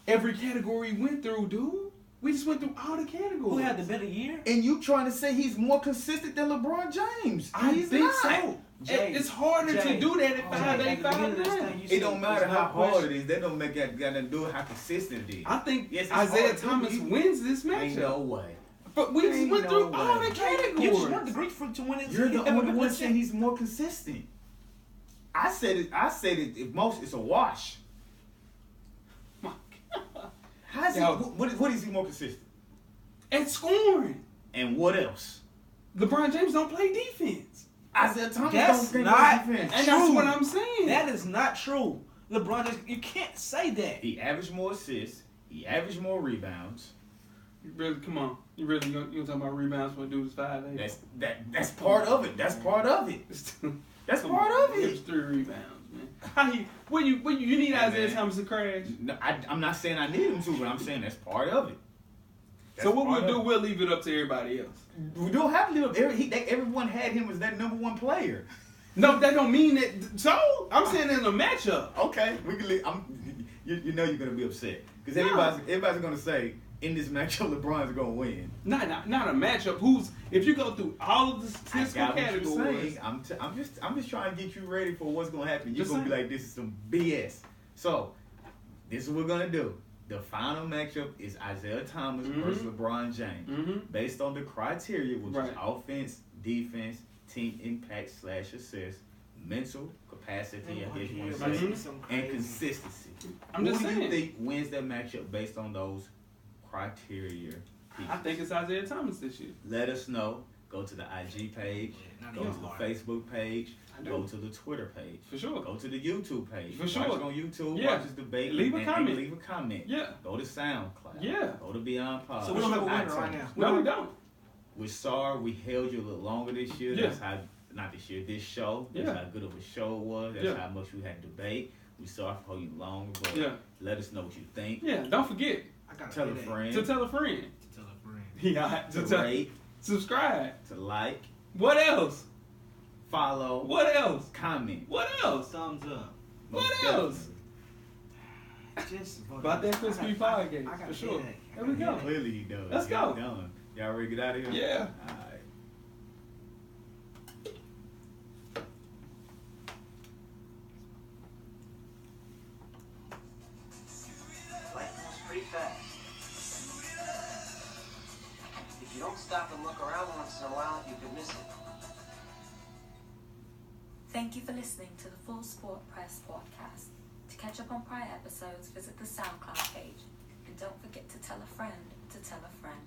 Every category we went through, dude. We just went through all the categories. Who had the better year? And you trying to say he's more consistent than LeBron James? I He's think not. so. Jay, It's harder to Jay, do that at Jay, 5'8", at the beginning of this 5'9". thing, you It said don't matter there's no how hard question. it is. That don't make that got to do with how consistent it is. I think Yes, it's Isaiah hard, Thomas dude. wins this Ain't matchup. no way. But we just Ain't went no through all way. the categories. You just want the Greek freak to win it. You're the only one saying he's more consistent. I said it. If most, it's a wash. My God. How's he? Yo. What is he more consistent? At scoring. And what else? LeBron James don't play defense. Isaiah Thomas That's don't think not- defense. And True. that's what I'm saying. That is not true. LeBron James, you can't say that. He averaged more assists. He averaged more rebounds. You really, come on. You really you talking about rebounds when a dude is 5'8"? That's part of it. That's part of it. That's part of it. It's 3 rebounds, man. How you need Hey, Isaiah man. Thomas to crash? No, I'm not saying I need him to, but I'm saying that's part of it. So what That's we'll do, part we'll leave it up to everybody else. of it. We don't have to do it. Everyone had him as that number 1 player. No, that don't mean that. So I'm saying in a matchup. Okay, we can leave. You know you're gonna be upset because No. everybody's gonna say in this matchup LeBron's gonna win. Not a matchup. If you go through all of the I statistical got what you're categories, saying. I'm just trying to get you ready for what's gonna happen. You're Just gonna be saying. like, this is some BS. So this is what we're gonna do. The final matchup is Isaiah Thomas versus LeBron James, based on the criteria, which Right. is offense, defense, team impact / assist, mental capacity, I guess you want to say, and consistency. I'm just Who do you saying. think wins that matchup based on those criteria? I think it's Isaiah Thomas this year. Let us know. Go to the IG page. Go to the Facebook page. I do. Go to the Twitter page. For sure. Go to the YouTube page. For sure. Watch it on YouTube. Yeah. Watch this debate. Leave a and comment. Leave a comment. Yeah. Go to SoundCloud. Yeah. Go to Beyond Pod. So we don't have a winner right now. No, we don't. We're sorry we held you a little longer this year. Yeah. That's how, not this year, this show. That's Yeah. how good of a show it was. That's Yeah. how much we had to debate. We sorry for holding you longer, but Yeah. let us know what you think. Yeah. Don't forget I got Tell a friend. to tell a friend. To tell a friend. Yeah. To To rate, subscribe. to like, What else? follow, What else? comment. What else? Thumbs up. What Most else? definitely. About the FSP podcast, for sure. There we go. Clearly he does. Let's go. Done. Y'all ready to get out of here? Yeah. All right. Life moves pretty fast. If you don't stop and look around once in a while, you could miss it. Thank you for listening to the Full Sport Press podcast. To catch up on prior episodes, visit the SoundCloud page. And don't forget to tell a friend to tell a friend.